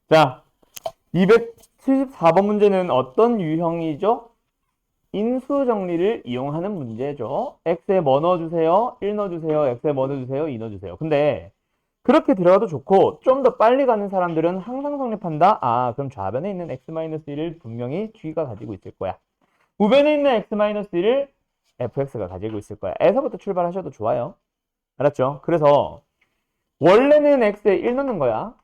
자, 274번 문제는 어떤 유형이죠? 인수 정리를 이용하는 문제죠. x에 뭐 넣어주세요? 1 넣어주세요. x에 뭐 넣어주세요? 2 넣어주세요. 근데 그렇게 들어가도 좋고 좀 더 빨리 가는 사람들은 항상 성립한다? 아, 그럼 좌변에 있는 x-1을 분명히 g가 가지고 있을 거야. 우변에 있는 x-1을 fx가 가지고 있을 거야. 에서부터 출발하셔도 좋아요. 알았죠? 그래서 원래는 x에 1 넣는 거야.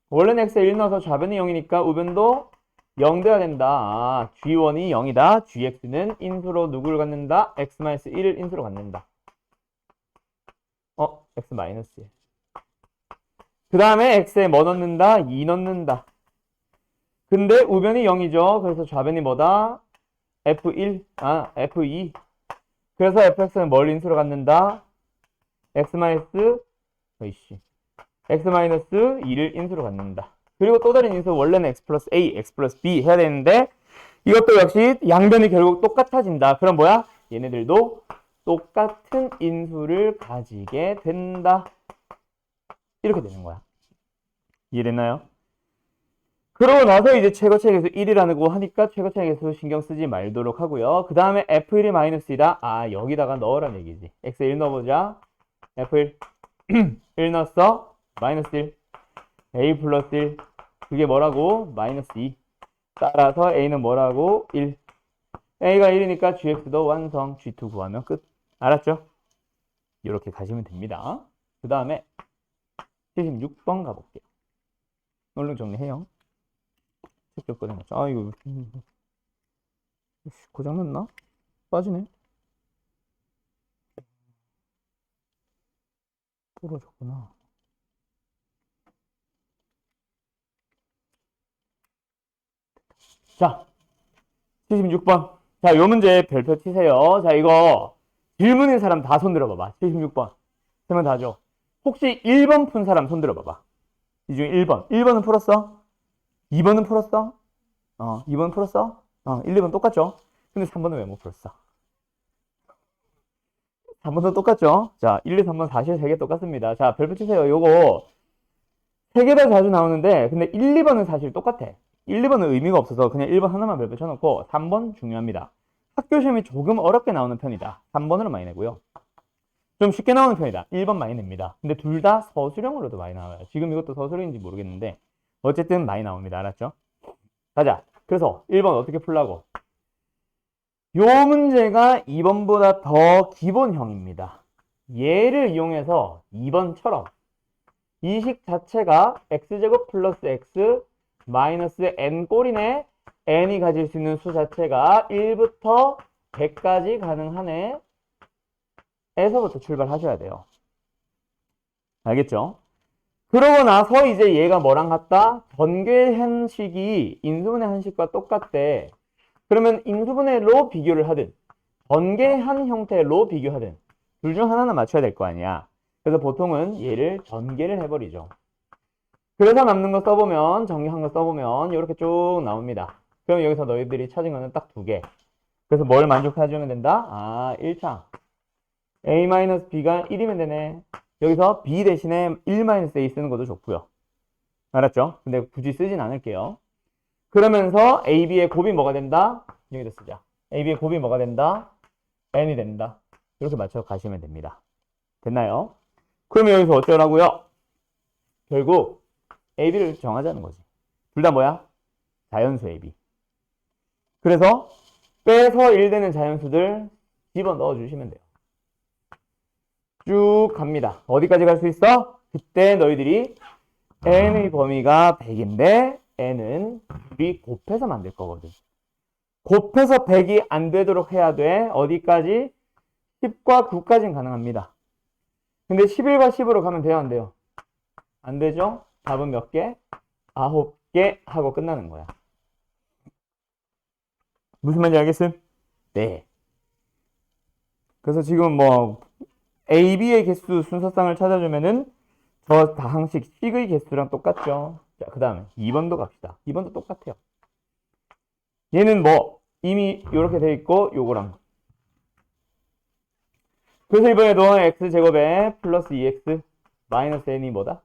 원래는 x에 1 넣어서 좌변이 0이니까 우변도 0 돼야 된다. 아, g1이 0이다. gx는 인수로 누구를 갖는다? x-1을 인수로 갖는다. x-1. 그 다음에 x에 뭐 넣는다? 2 넣는다. 근데 우변이 0이죠. 그래서 좌변이 뭐다? f1, f2. 그래서 fx는 뭘 인수로 갖는다? x-2를 인수로 갖는다. 그리고 또 다른 인수 원래는 x 플러스 a, x 플러스 b 해야 되는데 이것도 역시 양변이 결국 똑같아진다. 그럼 뭐야? 얘네들도 똑같은 인수를 가지게 된다. 이렇게 되는 거야. 이해됐나요? 그러고 나서 이제 최고차익에서 1이라고 하니까 최고차익에서 신경 쓰지 말도록 하고요. 그 다음에 f1이 마이너스이다. 아, 여기다가 넣으란 얘기지. x에 1 넣어보자. f1 1 넣었어. 마이너스 1. a 플러스 1. 그게 뭐라고? 마이너스 2. 따라서 a는 뭐라고? 1. a가 1이니까 gx도 완성. g2 구하면 끝. 알았죠? 이렇게 가시면 됩니다. 그 다음에 76번 가볼게요. 얼른 정리해요. 직접 꺼내놓자. 아, 이거 고장났나? 빠지네. 부러졌구나. 자, 76번. 자, 요 문제 별표 치세요. 자, 이거 질문인 사람 다 손 들어봐봐. 76번. 세면 다죠. 혹시 1번 푼 사람 손 들어봐봐. 이 중에 1번. 1번은 풀었어? 2번은 풀었어? 2번 풀었어? 1, 2번 똑같죠? 근데 3번은 왜 못 풀었어? 3번도 똑같죠? 자, 1, 2, 3번 사실 3개 똑같습니다. 자, 별표 치세요. 요거 3개 다 자주 나오는데 근데 1, 2번은 사실 똑같아. 1, 2번은 의미가 없어서 그냥 1번 하나만 별표 쳐놓고 3번 중요합니다. 학교 시험이 조금 어렵게 나오는 편이다. 3번으로 많이 내고요. 좀 쉽게 나오는 편이다. 1번 많이 냅니다. 근데 둘 다 서술형으로도 많이 나와요. 지금 이것도 서술형인지 모르겠는데 어쨌든 많이 나옵니다. 알았죠? 가자. 그래서 1번 어떻게 풀라고? 요 문제가 2번보다 더 기본형입니다. 얘를 이용해서 2번처럼 이 식 자체가 x제곱 플러스 x 마이너스 n 꼴이네. n이 가질 수 있는 수 자체가 1부터 100까지 가능하네. 에서부터 출발하셔야 돼요. 알겠죠? 그러고 나서 이제 얘가 뭐랑 같다? 번개 한식이 인수분해 한식과 똑같대. 그러면 인수분해 로 비교를 하든 번개한 형태로 비교하든 둘 중 하나는 맞춰야 될 거 아니야. 그래서 보통은 얘를 전개를 해버리죠. 그래서 남는 거 써보면 정리한 거 써보면 이렇게 쭉 나옵니다. 그럼 여기서 너희들이 찾은 거는 딱 2개. 그래서 뭘 만족해주면 된다? 1창 a-b가 1이면 되네. 여기서 b 대신에 1-a 쓰는 것도 좋고요. 알았죠? 근데 굳이 쓰진 않을게요. 그러면서 ab의 곱이 뭐가 된다? 여기다 쓰자. ab의 곱이 뭐가 된다? n이 된다. 이렇게 맞춰 가시면 됩니다. 됐나요? 그러면 여기서 어쩌라고요? 결국 ab를 정하자는 거지. 둘 다 뭐야? 자연수 ab. 그래서 빼서 1 되는 자연수들 집어넣어 주시면 돼요. 쭉 갑니다. 어디까지 갈 수 있어? 그때 너희들이 n의 범위가 100인데 n은 둘이 곱해서 만들 거거든. 곱해서 100이 안 되도록 해야 돼. 어디까지? 10과 9까지는 가능합니다. 근데 11과 10으로 가면 돼요, 안 돼요? 안 되죠? 답은 몇 개? 9개 하고 끝나는 거야. 무슨 말인지 알겠음? 네. 그래서 지금 뭐 A, B의 개수 순서상을 찾아주면은 저 다항식 식의 개수랑 똑같죠. 자, 그 다음에 2번도 갑시다. 2번도 똑같아요. 얘는 뭐 이미 이렇게 돼 있고 요거랑. 그래서 이번에도 x제곱에 플러스 2x 마이너스 n이 뭐다?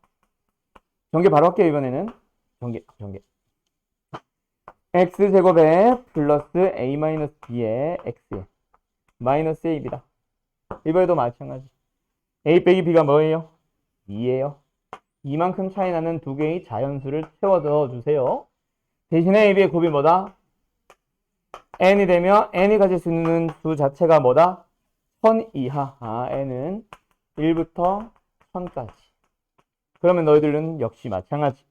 전개 바로 할게요. 이번에는 전개 x제곱에 플러스 a 마이너스 b에 x 마이너스 ab다. 이번에도 마찬가지. a 빼기 b가 뭐예요? 2예요. 이만큼 차이 나는 두 개의 자연수를 채워넣어 주세요. 대신에 ab의 곱이 뭐다? n이 되면 n이 가질 수 있는 수 자체가 뭐다? 1000 이하. n은 1부터 1000까지. 그러면 너희들은 역시 마찬가지.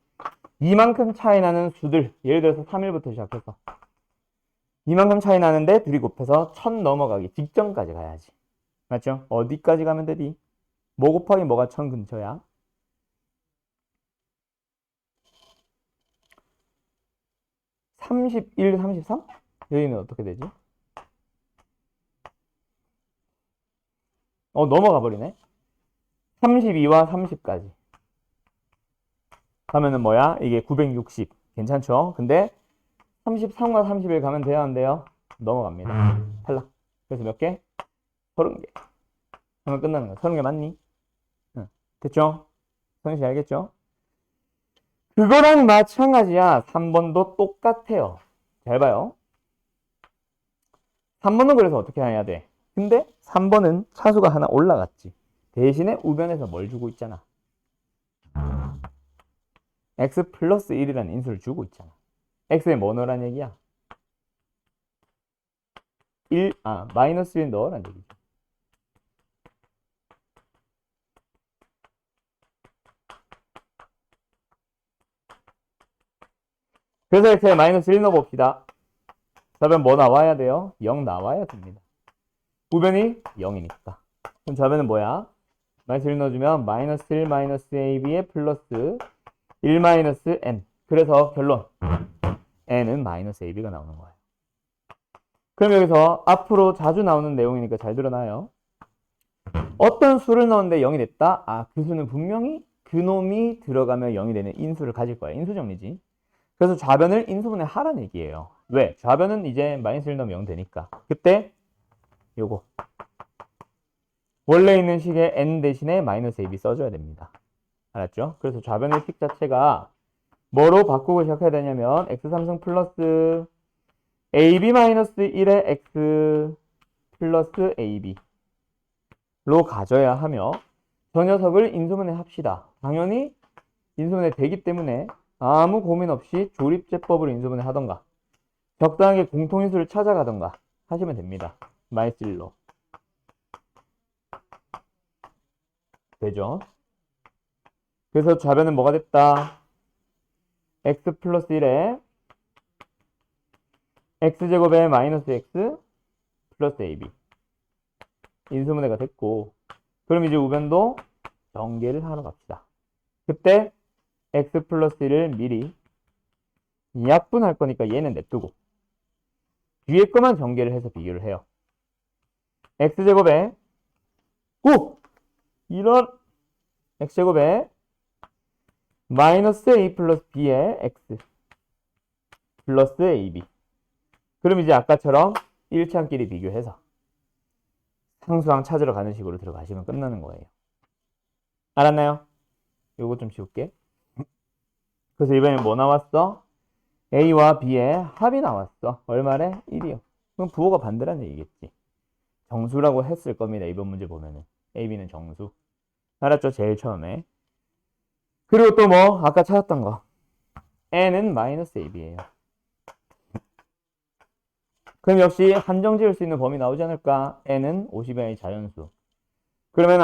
이만큼 차이 나는 수들, 예를 들어서 3일부터 시작해서 이만큼 차이 나는데 둘이 곱해서 1000 넘어가기 직전까지 가야지. 맞죠? 어디까지 가면 되디? 뭐 곱하기 뭐가 1000 근처야? 31, 33? 여기는 어떻게 되지? 넘어가 버리네. 32와 30까지. 가면은 뭐야? 이게 960. 괜찮죠? 근데 33과 31 가면 돼야 한대요. 넘어갑니다. 탈락. 그래서 몇 개? 30개. 하면 끝나는 거야. 30개 맞니? 응. 됐죠? 성씨 알겠죠? 그거랑 마찬가지야. 3번도 똑같아요. 잘 봐요. 3번은 그래서 어떻게 해야 돼? 근데 3번은 차수가 하나 올라갔지. 대신에 우변에서 뭘 주고 있잖아. x 플러스 1이라는 인수를 주고 있잖아. x에 뭐 넣으란 얘기야? 마이너스 1 넣으란 얘기죠. 그래서 x에 마이너스 1 넣어봅시다. 답은 뭐 나와야 돼요? 0 나와야 됩니다. 우변이 0이니까. 그럼 답은 뭐야? 마이너스 1 넣어주면 마이너스 1 마이너스 ab에 플러스 1 마이너스 n. 그래서 결론 n은 마이너스 ab가 나오는 거예요. 그럼 여기서 앞으로 자주 나오는 내용이니까 잘 들어놔요. 어떤 수를 넣었는데 0이 됐다? 그 수는 분명히 그놈이 들어가면 0이 되는 인수를 가질 거야. 인수 정리지. 그래서 좌변을 인수분해 하란 얘기예요. 왜? 좌변은 이제 마이너스 1 넣으면 0 되니까. 그때 요거 원래 있는 식의 n 대신에 마이너스 ab 써줘야 됩니다. 알았죠? 그래서 좌변의 식 자체가 뭐로 바꾸고 시작해야 되냐면 x3승 플러스 ab-1의 x 플러스 ab로 가져야 하며 저 녀석을 인수분해 합시다. 당연히 인수분해 되기 때문에 아무 고민 없이 조립제법으로 인수분해 하던가 적당하게 공통인수를 찾아가던가 하시면 됩니다. 마이너스 1로. 되죠? 그래서 좌변은 뭐가 됐다? x 플러스 1에 x제곱에 마이너스 x 플러스 ab 인수분해가 됐고 그럼 이제 우변도 전개를 하러 갑시다. 그때 x 플러스 1을 미리 약분할 거니까 얘는 냅두고 뒤에 거만 전개를 해서 비교를 해요. x제곱에 이런 x제곱에 마이너스 a 플러스 b의 x 플러스 ab. 그럼 이제 아까처럼 1차끼리 비교해서 상수항 찾으러 가는 식으로 들어가시면 끝나는 거예요. 알았나요? 요거 좀 지울게. 그래서 이번에 뭐 나왔어? a와 b의 합이 나왔어. 얼마래? 1이요. 그럼 부호가 반대라는 얘기겠지. 정수라고 했을 겁니다. 이번 문제 보면은. a, b는 정수. 알았죠? 제일 처음에. 그리고 또 뭐 아까 찾았던 거. n은 마이너스 ab예요. 그럼 역시 한정 지을 수 있는 범위 나오지 않을까? n은 50의 자연수. 그러면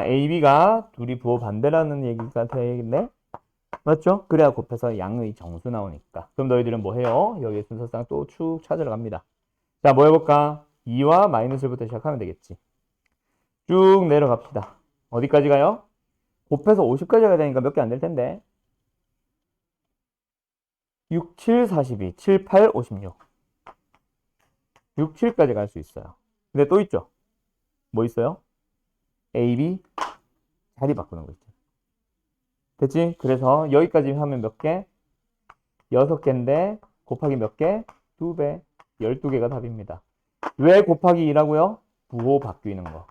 ab가 둘이 부호 반대라는 얘기가 되겠네? 맞죠? 그래야 곱해서 양의 정수 나오니까. 그럼 너희들은 뭐 해요? 여기 순서상 또 축 찾으러 갑니다. 자, 뭐 해볼까? 2와 마이너스부터 시작하면 되겠지. 쭉 내려갑시다. 어디까지 가요? 곱해서 50까지 가야 되니까 몇 개 안 될 텐데. 6, 7, 42, 7, 8, 56. 6, 7까지 갈 수 있어요. 근데 또 있죠? 뭐 있어요? A, B 자리 바꾸는 거 있죠. 됐지? 그래서 여기까지 하면 몇 개? 6개인데 곱하기 몇 개? 2배. 12개가 답입니다. 왜 곱하기 2라고요? 부호 바뀌는 거.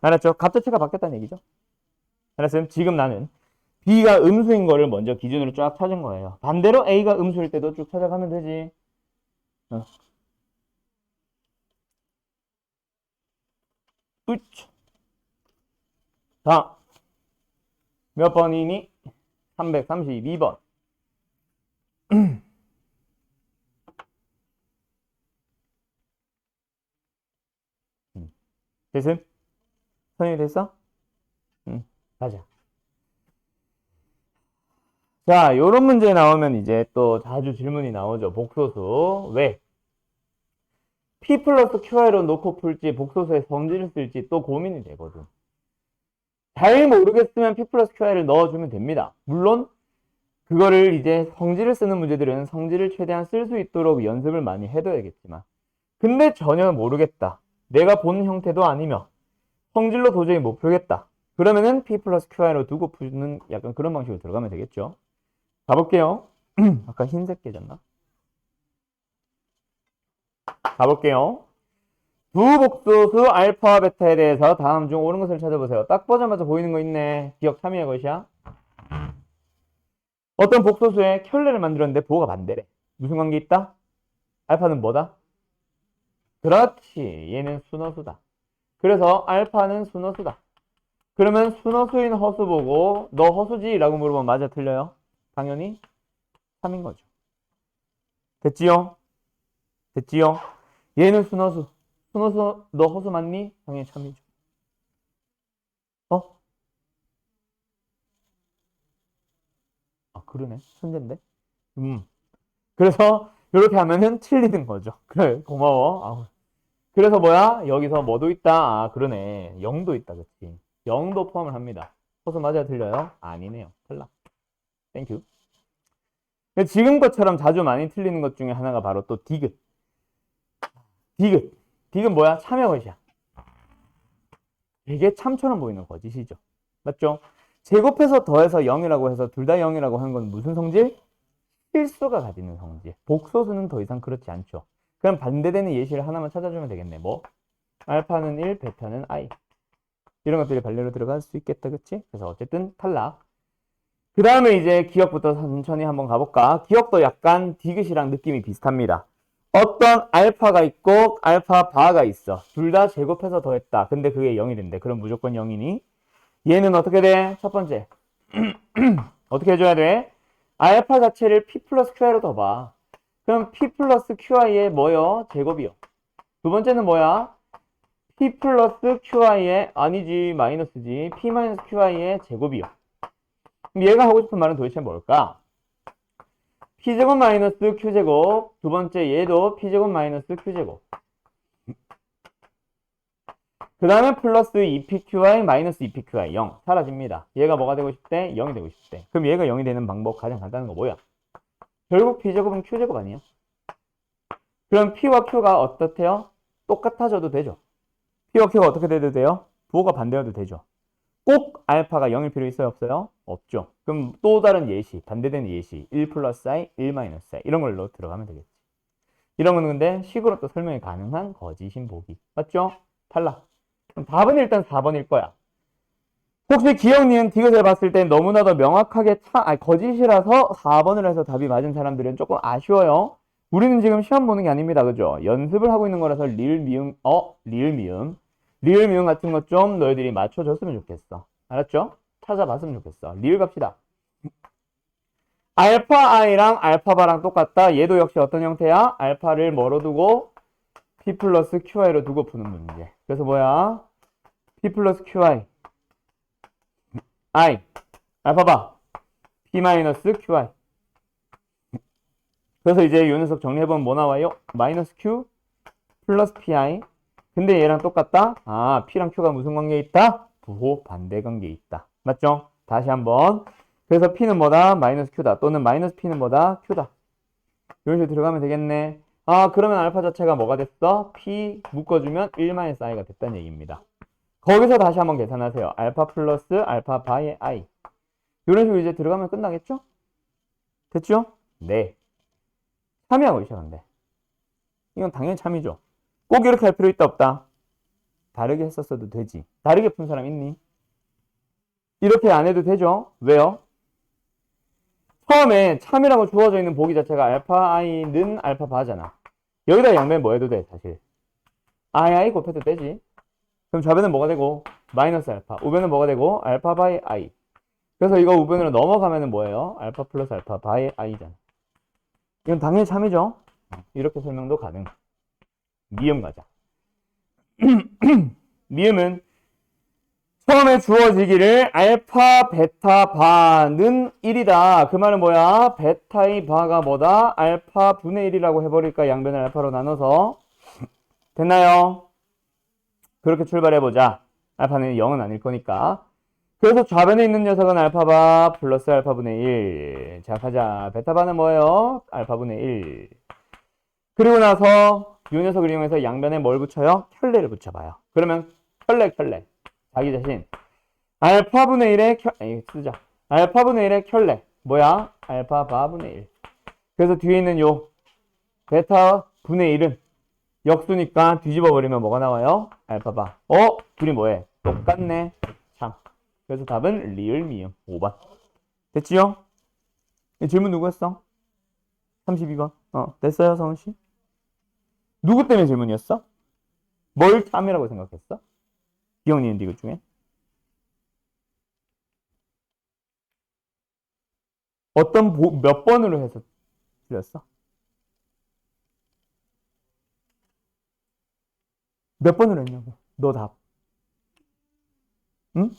알았죠? 값자체가 바뀌었다는 얘기죠. 알았어요? 지금 나는 B가 음수인 거를 먼저 기준으로 쫙 찾은 거예요. 반대로 A가 음수일 때도 쭉 찾아가면 되지. 으치. 자, 몇 번이니? 332번. 됐음? 선생님 됐어? 응, 가자. 자, 요런 문제 나오면 이제 또 자주 질문이 나오죠. 복소수. 왜? P 플러스 QI로 놓고 풀지 복소수에 성질을 쓸지 또 고민이 되거든. 잘 모르겠으면 P 플러스 QI를 넣어주면 됩니다. 물론 그거를 이제 성질을 쓰는 문제들은 성질을 최대한 쓸 수 있도록 연습을 많이 해둬야겠지만 근데 전혀 모르겠다. 내가 본 형태도 아니며 성질로 도저히 못 풀겠다. 그러면은 P 플러스 QI로 두고 푸는 약간 그런 방식으로 들어가면 되겠죠. 가볼게요. 아까 흰색 깨졌나? 가볼게요. 두 복소수 알파와 베타에 대해서 다음 중 옳은 것을 찾아보세요. 딱 보자마자 보이는 거 있네. 기억 참여의 것이야. 어떤 복소수에 켤레를 만들었는데 부호가 반대래. 무슨 관계 있다? 알파는 뭐다? 그렇지. 얘는 순허수다. 그래서 알파는 순허수다. 그러면 순허수인 허수 보고 너 허수지? 라고 물어보면 맞아 틀려요? 당연히 3인 거죠. 됐지요? 됐지요? 얘는 순허수. 순허수 너 허수 맞니? 당연히 참이죠. 어? 아 그러네. 천재인데? 그래서 이렇게 하면은 틀리는 거죠. 그래 고마워. 아우. 그래서 뭐야? 여기서 뭐도 있다? 아 그러네. 0도 있다. 그치? 0도 포함을 합니다. 허수 맞아요? 틀려요? 아니네요. 탈락. 땡큐. 지금 것처럼 자주 많이 틀리는 것 중에 하나가 바로 또 디귿. 디귿. 디귿 뭐야? 참여 것이야. 되게 참처럼 보이는 거짓이죠. 맞죠? 제곱해서 더해서 0이라고 해서 둘 다 0이라고 하는 건 무슨 성질? 실수가 가지는 성질. 복소수는 더 이상 그렇지 않죠. 그럼 반대되는 예시를 하나만 찾아주면 되겠네. 뭐? 알파는 1, 베타는 i. 이런 것들이 반례로 들어갈 수 있겠다. 그치? 그래서 어쨌든 탈락. 그 다음에 이제 기억부터 천천히 한번 가볼까? 기억도 약간 디귿이랑 느낌이 비슷합니다. 어떤 알파가 있고 알파 바가 있어. 둘 다 제곱해서 더했다. 근데 그게 0이 된대. 그럼 무조건 0이니? 얘는 어떻게 돼? 첫 번째. 어떻게 해줘야 돼? 알파 자체를 P 플러스 QI로 더 봐. 그럼 P 플러스 QI의 뭐요? 제곱이요. 두 번째는 뭐야? P 플러스 QI의 아니지 마이너스지. P 마이너스 QI의 제곱이요. 그럼 얘가 하고 싶은 말은 도대체 뭘까? P제곱 마이너스 Q제곱. 두 번째 얘도 P제곱 마이너스 Q제곱. 그 다음에 플러스 2PQI 마이너스 2PQI 0 사라집니다. 얘가 뭐가 되고 싶대? 0이 되고 싶대. 그럼 얘가 0이 되는 방법 가장 간단한 거 뭐야? 결국 P제곱은 Q제곱 아니야? 그럼 P와 Q가 어떻대요? 똑같아져도 되죠. P와 Q가 어떻게 돼도 돼요? 부호가 반대여도 되죠. 꼭 알파가 0일 필요 있어요? 없어요? 없죠. 그럼 또 다른 예시, 반대되는 예시 1 플러스 I, 1 마이너스 I 이런 걸로 들어가면 되겠지. 이런 거는 근데 식으로 또 설명이 가능한 거짓인 보기. 맞죠? 탈락. 그럼 답은 일단 4번일 거야. 혹시 기억, 니은, 디귿을 봤을 때 너무나도 명확하게 거짓이라서 4번을 해서 답이 맞은 사람들은 조금 아쉬워요. 우리는 지금 시험 보는 게 아닙니다. 그죠? 연습을 하고 있는 거라서 리을, 미음, 리을, 미음. 리을, 미음 같은 것 좀 너희들이 맞춰줬으면 좋겠어. 알았죠? 찾아봤으면 좋겠어. 리을 갑시다. 알파 i랑 알파 바랑 똑같다. 얘도 역시 어떤 형태야? 알파를 뭐로 두고 P 플러스 QI로 두고 푸는 문제. 그래서 뭐야? P 플러스 QI I 알파 봐 P 마이너스 QI. 그래서 이제 요 녀석 정리해보면 뭐 나와요? 마이너스 Q 플러스 PI. 근데 얘랑 똑같다? 아, P랑 Q가 무슨 관계에 있다? 부호 반대 관계에 있다. 맞죠? 다시 한번. 그래서 P는 뭐다? 마이너스 Q다. 또는 마이너스 P는 뭐다? Q다. 이런 식으로 들어가면 되겠네. 아, 그러면 알파 자체가 뭐가 됐어? P 묶어주면 1-i가 됐다는 얘기입니다. 거기서 다시 한번 계산하세요. 알파 플러스 알파 바이 i. 이런 식으로 이제 들어가면 끝나겠죠? 됐죠? 네. 참여하고 시작한대. 이건 당연히 참이죠. 꼭 이렇게 할 필요 있다 없다? 다르게 했었어도 되지. 다르게 푼 사람 있니? 이렇게 안 해도 되죠? 왜요? 처음에 참이라고 주어져 있는 보기 자체가 알파 i는 알파 바잖아. 여기다 양변 뭐 해도 돼, 사실. i 곱해도 되지. 그럼 좌변은 뭐가 되고? 마이너스 알파. 우변은 뭐가 되고? 알파 바이 i. 그래서 이거 우변으로 넘어가면은 뭐예요? 알파 플러스 알파 바이 i잖아. 이건 당연히 참이죠? 이렇게 설명도 가능. 미음 가자. 미음은 처음에 주어지기를 알파 베타 바는 1이다. 그 말은 뭐야? 베타의 바가 뭐다? 알파 분의 1이라고 해버릴까? 양변을 알파로 나눠서. 됐나요? 그렇게 출발해보자. 알파는 0은 아닐 거니까. 그래서 좌변에 있는 녀석은 알파바 플러스 알파분의 1. 자, 가자. 베타바는 뭐예요? 알파분의 1. 그리고 나서 이 녀석을 이용해서 양변에 뭘 붙여요? 켤레를 붙여봐요. 그러면 켤레. 자기 자신. 알파분의 1의 쓰자. 알파분의 1의 켤레. 뭐야? 알파바분의 1. 그래서 뒤에 있는 요 베타분의 1은 역수니까 뒤집어 버리면 뭐가 나와요? 알파바. 둘이 뭐해? 똑같네. 참. 그래서 답은 리을 미음 5번. 됐지요? 질문 누구 했어? 32번. 됐어요, 성훈씨? 누구 때문에 질문이었어? 뭘 참이라고 생각했어? 기억니은 디귿 중에? 몇 번으로 해서 틀렸어? 몇 번으로 했냐고? 너 답. 응?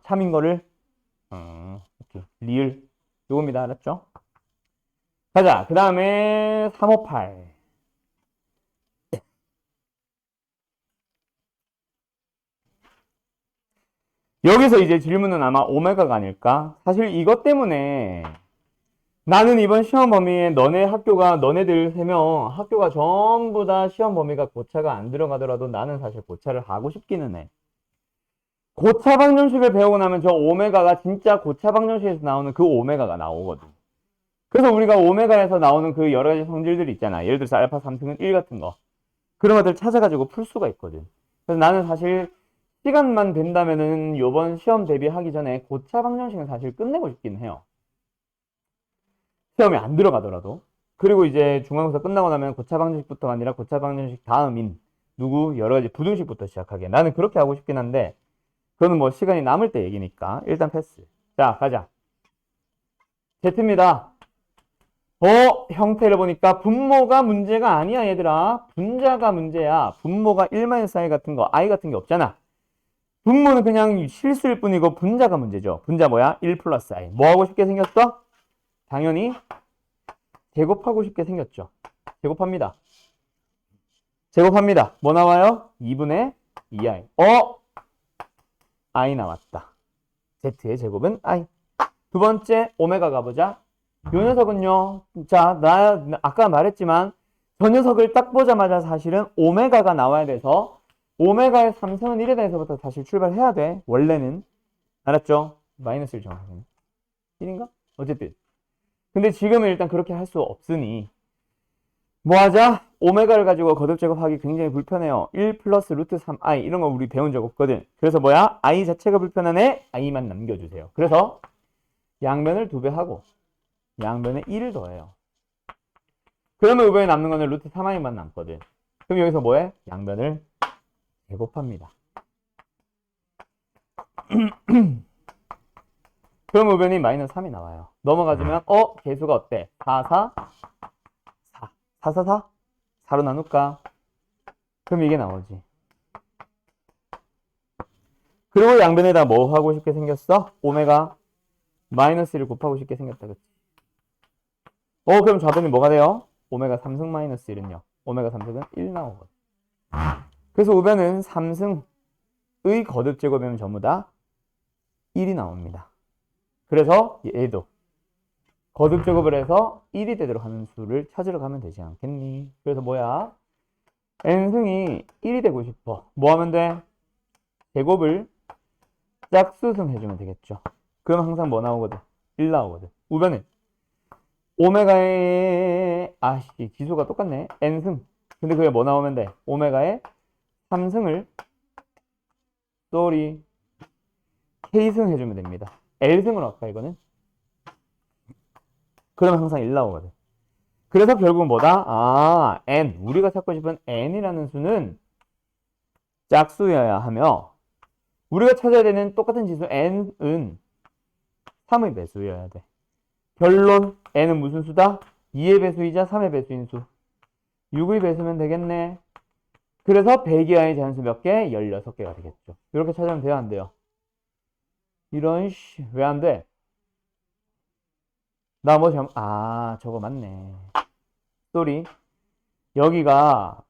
참인 거를? 오케이. 리을. 요겁니다. 알았죠? 가자. 그 다음에 358. 여기서 이제 질문은 아마 오메가가 아닐까? 사실 이것 때문에 나는 이번 시험 범위에 너네들 3명 학교가 전부 다 시험 범위가 고차가 안 들어가더라도 나는 사실 고차를 하고 싶기는 해. 고차 방정식을 배우고 나면 저 오메가가 진짜 고차 방정식에서 나오는 그 오메가가 나오거든. 그래서 우리가 오메가에서 나오는 그 여러 가지 성질들이 있잖아. 예를 들어서 알파 3승은 1 같은 거. 그런 것들 찾아가지고 풀 수가 있거든. 그래서 나는 사실 시간만 된다면은 요번 시험 대비하기 전에 고차 방정식은 사실 끝내고 싶긴 해요. 시험에 안 들어가더라도. 그리고 이제 중간고사 끝나고 나면 고차 방정식부터가 아니라 고차 방정식 다음인 누구 여러 가지 부등식부터 시작하게. 나는 그렇게 하고 싶긴 한데 그거는 뭐 시간이 남을 때 얘기니까 일단 패스. 자, 가자. Z입니다. 형태를 보니까 분모가 문제가 아니야, 얘들아. 분자가 문제야. 분모가 1-i 같은 거, i 같은 게 없잖아. 분모는 그냥 실수일 뿐이고 분자가 문제죠. 분자 뭐야? 1 플러스 i. 뭐 하고 싶게 생겼어? 당연히 제곱하고 싶게 생겼죠. 제곱합니다. 뭐 나와요? 2분의 2i. i 나왔다. z의 제곱은 i. 두 번째 오메가 가보자. 요 녀석은요. 자, 나 아까 말했지만 저 녀석을 딱 보자마자 사실은 오메가가 나와야 돼서 오메가의 3승은 1에 대해서부터 사실 출발해야 돼. 원래는. 알았죠? 마이너스 1 정확하게. 1인가? 어쨌든. 근데 지금은 일단 그렇게 할 수 없으니 뭐 하자? 오메가를 가지고 거듭 제곱하기 굉장히 불편해요. 1 플러스 루트 3i 이런 거 우리 배운 적 없거든. 그래서 뭐야? i 자체가 불편하네? i만 남겨주세요. 그래서 양변을 2배 하고 양변에 1을 더해요. 그러면 우변에 남는 거는 루트 3i만 남거든. 그럼 여기서 뭐해? 양변을 제곱합니다. 그럼 우변이 마이너스 3이 나와요. 넘어가주면 개수가 어때? 4, 4, 4. 4, 4, 4? 4로 나눌까? 그럼 이게 나오지. 그리고 양변에다 뭐 하고 싶게 생겼어? 오메가 마이너스 1을 곱하고 싶게 생겼다. 그치? 그럼 좌변이 뭐가 돼요? 오메가 3승 마이너스 1은요. 오메가 3승은 1 나오거든. 그래서 우변은 3승의 거듭 제곱이면 전부 다 1이 나옵니다. 그래서 얘도 거듭 제곱을 해서 1이 되도록 하는 수를 찾으러 가면 되지 않겠니? 그래서 뭐야? n승이 1이 되고 싶어. 뭐 하면 돼? 제곱을 짝수승 해주면 되겠죠. 그럼 항상 뭐 나오거든? 1 나오거든. 우변은 오메가의 지수가 똑같네. n승. 근데 그게 뭐 나오면 돼? 오메가의 3승을 쏘리 k승 해주면 됩니다. l승으로 할까 이거는? 그러면 항상 1 나오거든. 그래서 결국은 뭐다? n. 우리가 찾고 싶은 n이라는 수는 짝수여야 하며 우리가 찾아야 되는 똑같은 지수 n은 3의 배수여야 돼. 결론 n은 무슨 수다? 2의 배수이자 3의 배수인 수. 6의 배수면 되겠네. 그래서 100이하의 자연수 몇 개? 16개가 되겠죠. 이렇게 찾으면 돼요, 안 돼요? 이런 왜 안 돼? 나 뭐 저거 맞네. 쏘리. 여기가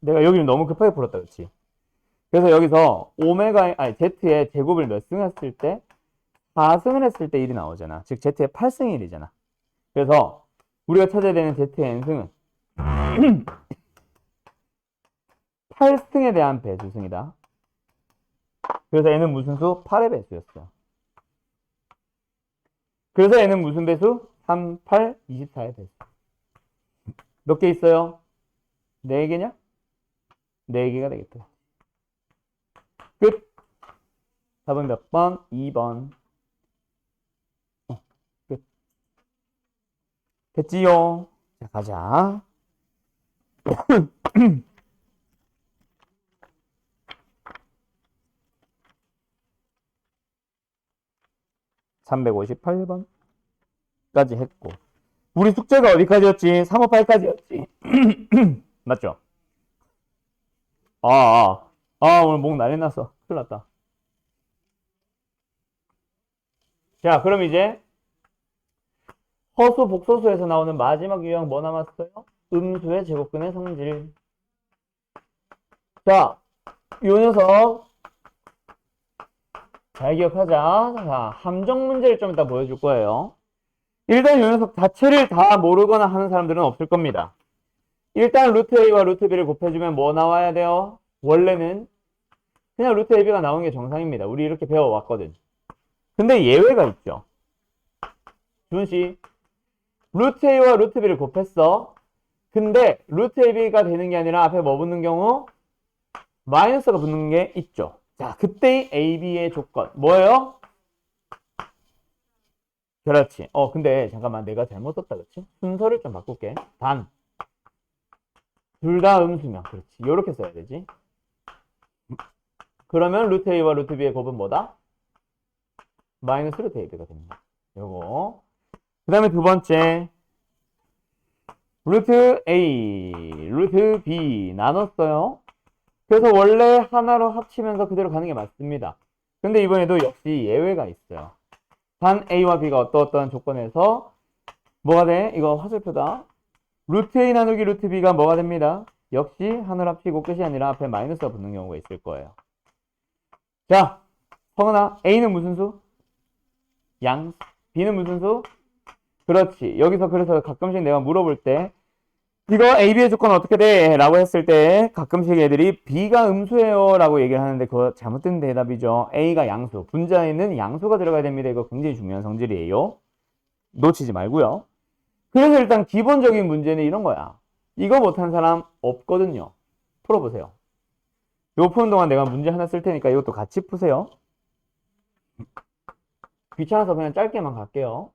내가 여기를 너무 급하게 풀었다, 그렇지? 그래서 여기서 z의 제곱을 몇 승 했을 때 4승을 했을 때 1이 나오잖아. 즉 z의 8승이 1이잖아. 그래서 우리가 찾아야 되는 z의 n승은 8승에 대한 배수승이다. 그래서 n은 무슨 수? 8의 배수였어. 그래서 n은 무슨 배수? 3, 8, 24의 배수. 몇 개 있어요? 4개냐? 4개가 되겠다. 끝. 답은 몇 번? 2번. 끝. 됐지요? 자, 가자. 358번까지 했고. 우리 숙제가 어디까지였지? 358까지였지. 맞죠? 오늘 목 난리 났어. 큰일 났다. 자, 그럼 이제 허수 복소수에서 나오는 마지막 유형 뭐 남았어요? 음수의 제곱근의 성질. 자, 이 녀석 잘 기억하자. 자, 함정 문제를 좀 이따 보여줄 거예요. 일단 이 녀석 자체를 다 모르거나 하는 사람들은 없을 겁니다. 일단 루트 A와 루트 B를 곱해주면 뭐 나와야 돼요? 원래는 그냥 루트 AB가 나오는 게 정상입니다. 우리 이렇게 배워왔거든. 근데 예외가 있죠. 준씨, 루트 A와 루트 B를 곱했어. 근데 루트 AB가 되는 게 아니라 앞에 뭐 붙는 경우? 마이너스가 붙는 게 있죠. 자, 그때의 AB의 조건 뭐예요? 그렇지. 근데 잠깐만 내가 잘못 썼다 그렇지? 순서를 좀 바꿀게. 둘 다 음수면 그렇지. 이렇게 써야 되지. 그러면 루트 A와 루트 B의 곱은 뭐다? 마이너스 루트 AB가 됩니다. 요거. 그 다음에 두 번째 루트 A, 루트 B 나눴어요. 그래서 원래 하나로 합치면서 그대로 가는 게 맞습니다. 근데 이번에도 역시 예외가 있어요. 단 A와 B가 어떠한 조건에서 뭐가 돼? 이거 화살표다. 루트 A 나누기 루트 B가 뭐가 됩니다. 역시 하나로 합치고 끝이 아니라 앞에 마이너스가 붙는 경우가 있을 거예요. 자, 성은아, A는 무슨 수? 양수. B는 무슨 수? 그렇지. 여기서 그래서 가끔씩 내가 물어볼 때 이거 AB의 조건은 어떻게 돼? 라고 했을 때 가끔씩 애들이 B가 음수예요 라고 얘기를 하는데 그거 잘못된 대답이죠. A가 양수. 분자에는 양수가 들어가야 됩니다. 이거 굉장히 중요한 성질이에요. 놓치지 말고요. 그래서 일단 기본적인 문제는 이런 거야. 이거 못한 사람 없거든요. 풀어보세요. 이거 푸는 동안 내가 문제 하나 쓸 테니까 이것도 같이 푸세요. 귀찮아서 그냥 짧게만 갈게요.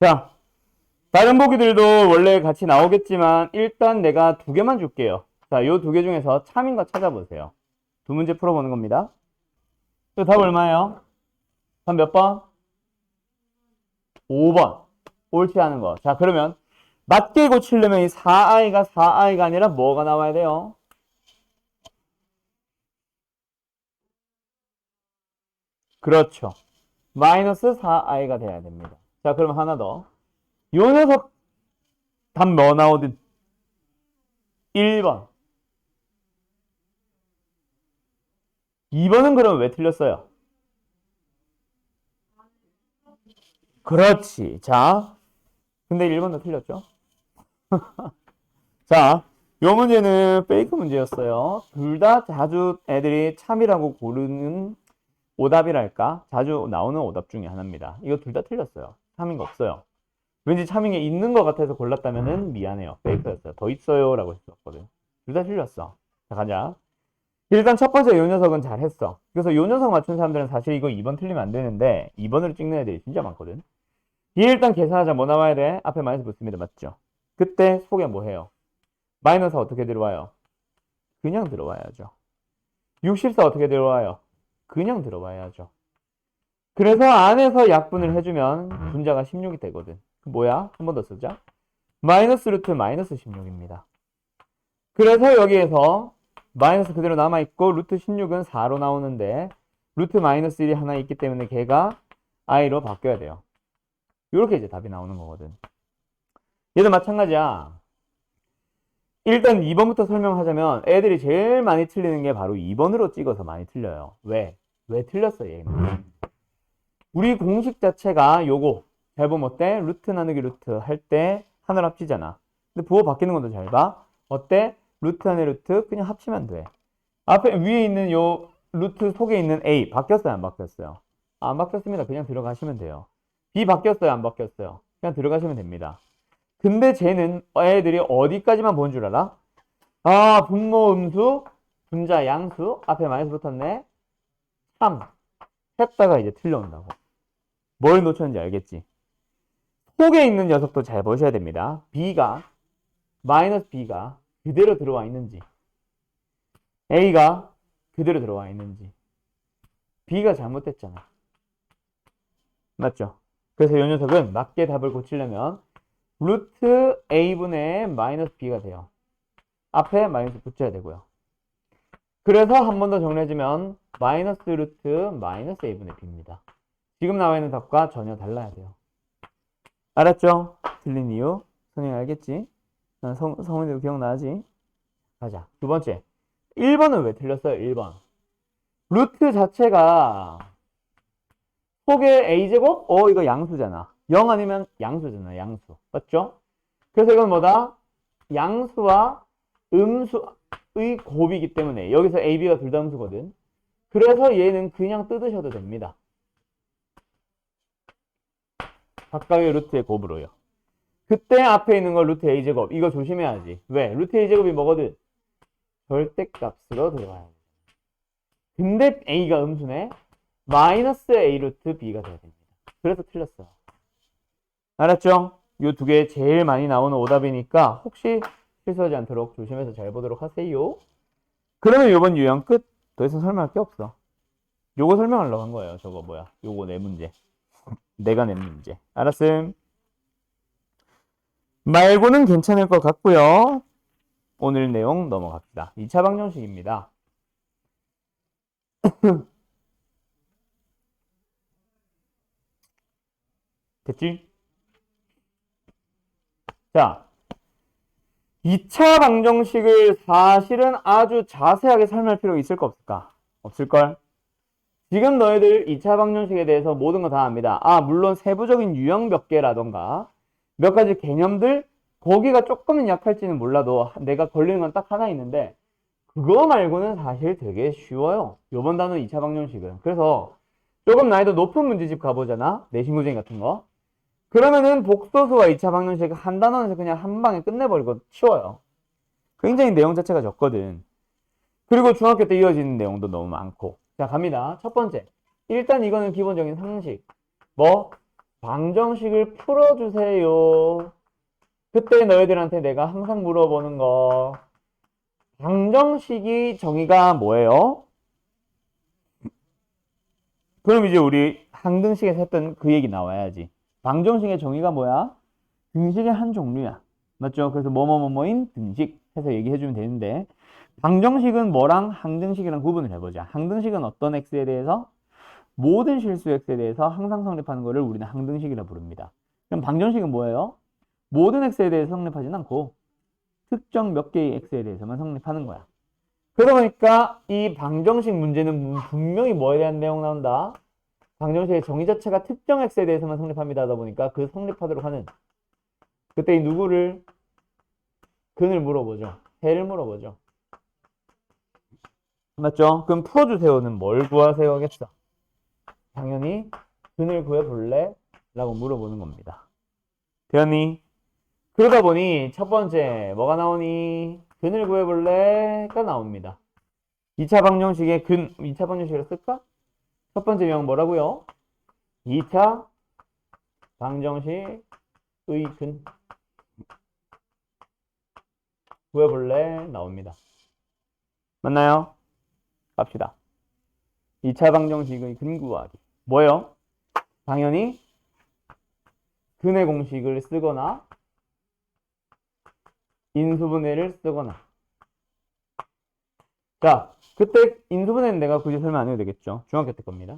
자, 다른 보기들도 원래 같이 나오겠지만 일단 내가 두 개만 줄게요. 자, 요 두 개 중에서 참인 거 찾아보세요. 두 문제 풀어보는 겁니다. 답 얼마예요? 답 몇 번? 5번. 옳지 않은 거. 자, 그러면 맞게 고치려면 이 4i가 4i가 아니라 뭐가 나와야 돼요? 그렇죠. 마이너스 4i가 돼야 됩니다. 자, 그럼 하나 더. 요 녀석 답 뭐 나오든 1번. 2번은 그럼 왜 틀렸어요? 그렇지. 자, 근데 1번도 틀렸죠? 자, 요 문제는 페이크 문제였어요. 둘 다 자주 애들이 참이라고 고르는 오답이랄까? 자주 나오는 오답 중에 하나입니다. 이거 둘 다 틀렸어요. 참인 거 없어요. 왠지 참인 게 있는 것 같아서 골랐다면은 미안해요. 페이크였어요. 더 있어요. 라고 했었거든. 둘 다 틀렸어. 자, 가자. 일단 첫 번째 요 녀석은 잘했어. 그래서 요 녀석 맞춘 사람들은 사실 이거 2번 틀리면 안 되는데 2번으로 찍는 애들이 진짜 많거든. 얘 일단 계산하자. 뭐 나와야 돼? 앞에 마이너스 붙습니다. 맞죠? 그때 속에 뭐 해요? 마이너스 어떻게 들어와요? 그냥 들어와야죠. 64 어떻게 들어와요? 그냥 들어와야죠. 그래서 안에서 약분을 해주면 분자가 16이 되거든. 그 뭐야? 한 번 더 쓰자. 마이너스 루트 마이너스 16입니다. 그래서 여기에서 마이너스 그대로 남아있고 루트 16은 4로 나오는데 루트 마이너스 1이 하나 있기 때문에 걔가 i로 바뀌어야 돼요. 이렇게 이제 답이 나오는 거거든. 얘도 마찬가지야. 일단 2번부터 설명하자면 애들이 제일 많이 틀리는 게 바로 2번으로 찍어서 많이 틀려요. 왜? 왜 틀렸어 얘는? 우리 공식 자체가 요거 잘 보면 어때? 루트 나누기 루트 할 때 하나로 합치잖아. 근데 부호 바뀌는 것도 잘 봐. 어때? 루트 안에 루트 그냥 합치면 돼. 앞에 위에 있는 요 루트 속에 있는 a 바뀌었어요? 안 바뀌었어요? 안 바뀌었습니다. 그냥 들어가시면 돼요. b 바뀌었어요? 안 바뀌었어요? 그냥 들어가시면 됩니다. 근데 쟤는 애들이 어디까지만 본 줄 알아? 아, 분모 음수, 분자 양수, 앞에 마이너스 붙었네. 3. 했다가 이제 틀려온다고. 뭘 놓쳤는지 알겠지? 속에 있는 녀석도 잘 보셔야 됩니다. b가, 마이너스 b가 그대로 들어와 있는지, a가 그대로 들어와 있는지, b가 잘못됐잖아. 맞죠? 그래서 이 녀석은 맞게 답을 고치려면 루트 a분의 마이너스 b가 돼요. 앞에 마이너스 붙여야 되고요. 그래서 한 번 더 정리해주면 마이너스 루트 마이너스 a분의 b입니다. 지금 나와 있는 답과 전혀 달라야 돼요. 알았죠? 틀린 이유? 선생님 알겠지? 성훈이도 기억나지? 가자. 두 번째. 1번은 왜 틀렸어요? 1번. 루트 자체가 속에 a제곱? 이거 양수잖아. 0 아니면 양수잖아. 양수. 맞죠? 그래서 이건 뭐다? 양수와 음수의 곱이기 때문에 여기서 a, b가 둘 다 음수거든. 그래서 얘는 그냥 뜯으셔도 됩니다. 각각의 루트의 곱으로요. 그때 앞에 있는 거 루트 a제곱. 이거 조심해야지. 왜? 루트 a제곱이 뭐거든? 절대값으로 들어가야 돼. 근데 a가 음수네. 마이너스 a 루트 b가 돼야 됩니다. 그래서 틀렸어요. 알았죠? 이 두 개 제일 많이 나오는 오답이니까 혹시 실수하지 않도록 조심해서 잘 보도록 하세요. 그러면 이번 유형 끝. 더 이상 설명할 게 없어. 요거 설명하려고 한 거예요. 저거 뭐야? 요거 내 문제. 내가 낸 문제. 알았음? 말고는 괜찮을 것 같고요. 오늘 내용 넘어갑시다. 2차 방정식입니다. 됐지? 자, 2차 방정식을 사실은 아주 자세하게 설명할 필요가 있을까 없을까? 없을걸? 지금 너희들 2차 방정식에 대해서 모든 거 다 압니다. 물론 세부적인 유형 몇 개라던가 몇 가지 개념들 거기가 조금은 약할지는 몰라도 내가 걸리는 건 딱 하나 있는데 그거 말고는 사실 되게 쉬워요. 요번 단원 2차 방정식은. 그래서 조금 난이도 높은 문제집 가보잖아. 내신구쟁이 같은 거. 그러면은 복소수와 2차 방정식 한 단원에서 그냥 한 방에 끝내버리고 치워요. 굉장히 내용 자체가 적거든. 그리고 중학교 때 이어지는 내용도 너무 많고. 자, 갑니다. 첫 번째. 일단 이거는 기본적인 상식. 뭐? 방정식을 풀어주세요. 그때 너희들한테 내가 항상 물어보는 거. 방정식이 정의가 뭐예요? 그럼 이제 우리 항등식에서 했던 그 얘기 나와야지. 방정식의 정의가 뭐야? 등식의 한 종류야. 맞죠? 그래서 뭐뭐뭐뭐인 등식 해서 얘기해주면 되는데 방정식은 뭐랑 항등식이랑 구분을 해보자. 항등식은 어떤 x에 대해서? 모든 실수 x에 대해서 항상 성립하는 것을 우리는 항등식이라 부릅니다. 그럼 방정식은 뭐예요? 모든 x에 대해서 성립하지는 않고 특정 몇 개의 x에 대해서만 성립하는 거야. 그러다 보니까 이 방정식 문제는 분명히 뭐에 대한 내용 나온다? 방정식의 정의 자체가 특정 x에 대해서만 성립합니다 하다 보니까 그 성립하도록 하는 그때 이 누구를 근을 물어보죠. 해를 물어보죠. 맞죠? 그럼 풀어주세요는 뭘 구하세요겠어? 당연히 근을 구해볼래? 라고 물어보는 겁니다. 되었니? 그러다 보니 첫 번째 뭐가 나오니? 근을 구해볼래?가 나옵니다. 2차 방정식의 근, 2차 방정식을 쓸까? 첫 번째 명 뭐라고요? 2차 방정식의 근 구해볼래? 나옵니다. 맞나요? 갑시다. 2차 방정식의 근 구하기. 뭐예요? 당연히 근의 공식을 쓰거나 인수분해를 쓰거나. 자, 그때 인수분해는 내가 굳이 설명 안 해도 되겠죠. 중학교 때 겁니다.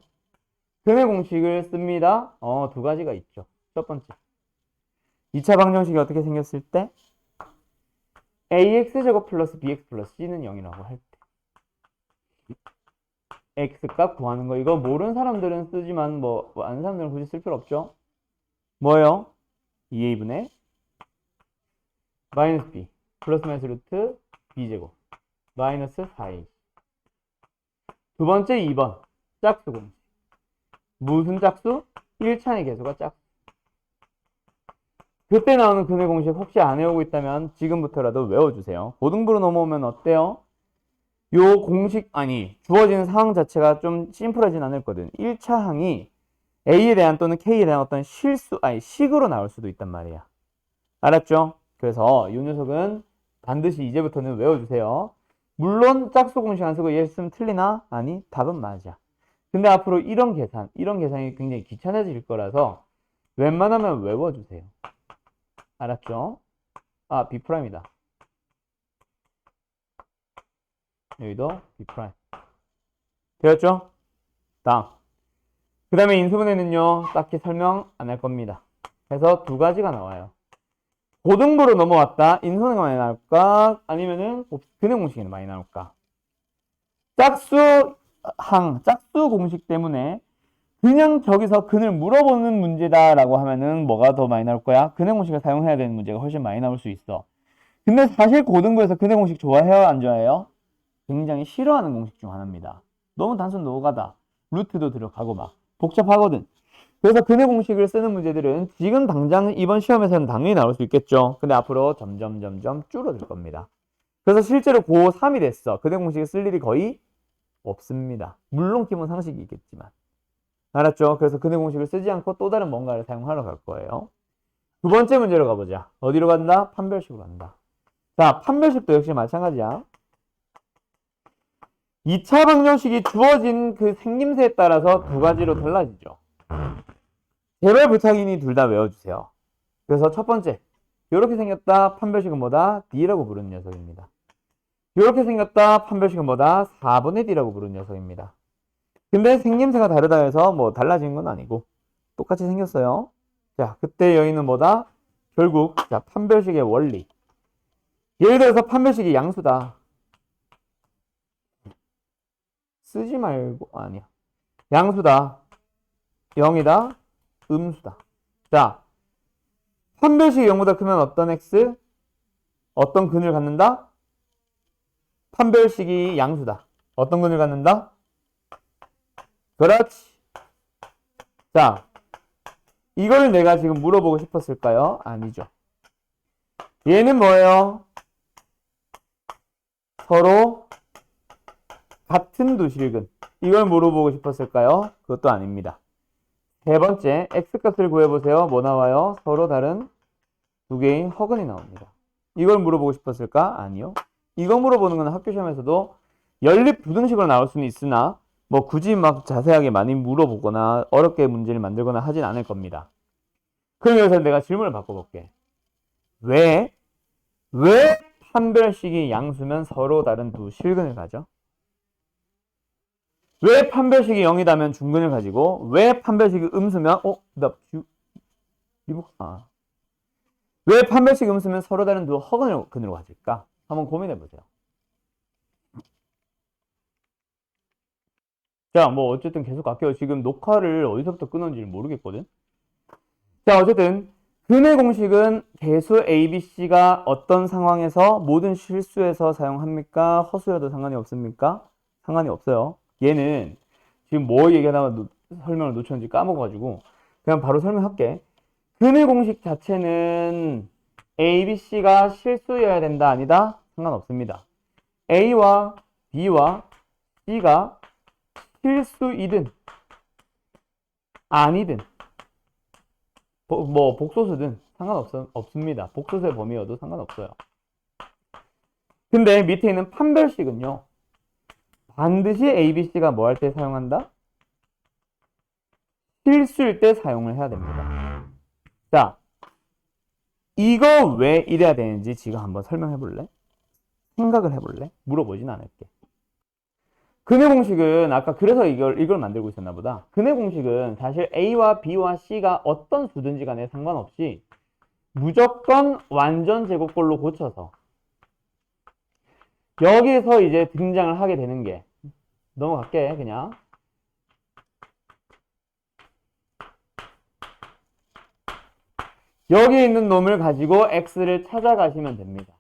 근의 공식을 씁니다. 두 가지가 있죠. 첫 번째. 2차 방정식이 어떻게 생겼을 때 ax제곱 플러스 bx 플러스 c는 0이라고 할 때 x값 구하는 거. 이거 모르는 사람들은 쓰지만 뭐 아는 사람들은 굳이 쓸 필요 없죠. 뭐예요? 2a분의 마이너스 b 플러스 마이너스 루트 b제곱 마이너스 4a. 두 번째 2번 짝수 공식. 무슨 짝수? 1차의 개수가 짝수. 그때 나오는 근의 공식 혹시 안 외우고 있다면 지금부터라도 외워주세요. 고등부로 넘어오면 어때요? 요 공식, 아니 주어지는 상황 자체가 좀 심플하진 않을 거든. 1차 항이 A에 대한 또는 K에 대한 어떤 실수, 아니 식으로 나올 수도 있단 말이야. 알았죠? 그래서 이 녀석은 반드시 이제부터는 외워주세요. 물론 짝수 공식 안 쓰고 얘 쓰면 틀리나? 아니, 답은 맞아. 근데 앞으로 이런 계산이 굉장히 귀찮아질 거라서 웬만하면 외워주세요. 알았죠? 아, B'이다. 여기도 B'. 되었죠? 다음. 그 다음에 인수분해는요, 딱히 설명 안 할 겁니다. 그래서 두 가지가 나와요. 고등부로 넘어왔다. 인수분해가 많이 나올까? 아니면은 근의 공식이 많이 나올까? 짝수 공식 때문에 그냥 저기서 근을 물어보는 문제다라고 하면은 뭐가 더 많이 나올 거야? 근의 공식을 사용해야 되는 문제가 훨씬 많이 나올 수 있어. 근데 사실 고등부에서 근의 공식 좋아해요? 안 좋아해요? 굉장히 싫어하는 공식 중 하나입니다. 너무 단순 노가다. 루트도 들어가고 막 복잡하거든. 그래서 근의 공식을 쓰는 문제들은 지금 당장 이번 시험에서는 당연히 나올 수 있겠죠. 근데 앞으로 점점 줄어들 겁니다. 그래서 실제로 고3이 됐어. 근의 공식을 쓸 일이 거의 없습니다. 물론 기본 상식이 있겠지만. 알았죠? 그래서 근의 공식을 쓰지 않고 또 다른 뭔가를 사용하러 갈 거예요. 두 번째 문제로 가보자. 어디로 간다? 판별식으로 간다. 자, 판별식도 역시 마찬가지야. 2차 방정식이 주어진 그 생김새에 따라서 두 가지로 달라지죠. 제발 부탁이니 둘 다 외워주세요. 그래서 첫 번째, 이렇게 생겼다. 판별식은 뭐다? D라고 부르는 녀석입니다. 이렇게 생겼다. 판별식은 뭐다? 4분의 D라고 부르는 녀석입니다. 근데 생김새가 다르다 해서 뭐 달라진 건 아니고 똑같이 생겼어요. 자, 그때 여기는 뭐다? 결국 자, 판별식의 원리. 예를 들어서 판별식이 양수다. 쓰지 말고 아니야. 양수다. 0이다. 음수다. 자, 판별식이 0보다 크면 어떤 x? 어떤 근을 갖는다? 판별식이 양수다. 어떤 근을 갖는다? 그렇지. 자, 이걸 내가 지금 물어보고 싶었을까요? 아니죠. 얘는 뭐예요? 서로 같은 두실근. 이걸 물어보고 싶었을까요? 그것도 아닙니다. 세 번째, x값을 구해보세요. 뭐 나와요? 서로 다른 두 개의 허근이 나옵니다. 이걸 물어보고 싶었을까? 아니요. 이거 물어보는 건 학교 시험에서도 연립 부등식으로 나올 수는 있으나 뭐 굳이 막 자세하게 많이 물어보거나 어렵게 문제를 만들거나 하진 않을 겁니다. 그럼 여기서 내가 질문을 바꿔볼게. 왜 판별식이 양수면 서로 다른 두 실근을 가져? 왜 판별식이 0이다면 중근을 가지고 왜 판별식이 음수면 왜 판별식이 음수면 서로 다른 두 허근을 근으로 가질까? 한번 고민해 보세요. 자, 뭐 어쨌든 계속 갈게요. 지금 녹화를 어디서부터 끊었는지 모르겠거든. 자, 어쨌든 근의 공식은 개수 ABC가 어떤 상황에서 모든 실수에서 사용합니까? 허수여도 상관이 없습니까? 상관이 없어요. 얘는 지금 뭐 얘기하다가 설명을 놓쳤는지 까먹어가지고 그냥 바로 설명할게. 근의 공식 자체는 ABC가 실수여야 된다 아니다? 상관없습니다. A와 B와 C가 실수이든 아니든 뭐 복소수든 상관없습니다. 복소수의 범위여도 상관없어요. 근데 밑에 있는 판별식은요. 반드시 ABC가 뭐 할 때 사용한다? 실수일 때 사용을 해야 됩니다. 자, 이거 왜 이래야 되는지 지금 한번 설명해 볼래? 생각을 해볼래? 물어보진 않을게. 근의 공식은 아까 그래서 이걸 만들고 있었나 보다. 근의 공식은 사실 A와 B와 C가 어떤 수든지 간에 상관없이 무조건 완전 제곱꼴로 고쳐서 여기에서 이제 등장을 하게 되는 게 넘어갈게 그냥. 여기 있는 놈을 가지고 x를 찾아가시면 됩니다.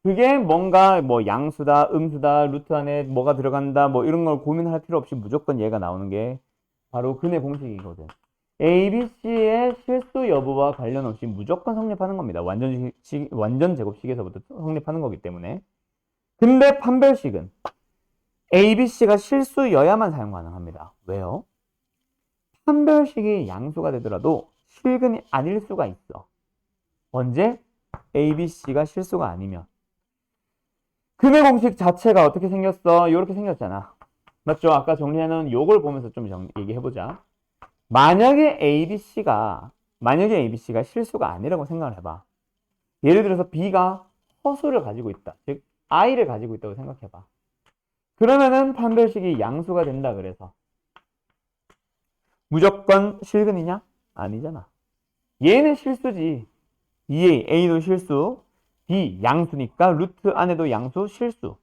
그게 뭔가 뭐 양수다, 음수다, 루트 안에 뭐가 들어간다 뭐 이런 걸 고민할 필요 없이 무조건 얘가 나오는 게 바로 근의 공식이거든. ABC의 실수 여부와 관련 없이 무조건 성립하는 겁니다. 완전 제곱식에서부터 성립하는 거기 때문에. 근데 판별식은 ABC가 실수여야만 사용 가능합니다. 왜요? 판별식이 양수가 되더라도 실근이 아닐 수가 있어. 언제? ABC가 실수가 아니면. 근의 공식 자체가 어떻게 생겼어? 이렇게 생겼잖아. 맞죠? 아까 정리해놓은 요걸 보면서 좀 얘기해보자. 만약에 ABC가 실수가 아니라고 생각을 해봐. 예를 들어서 B가 허수를 가지고 있다. 즉 I를 가지고 있다고 생각해봐. 그러면은 판별식이 양수가 된다 그래서 무조건 실근이냐? 아니잖아. 얘는 실수지. A도 실수, B 양수니까 루트 안에도 양수, 실수.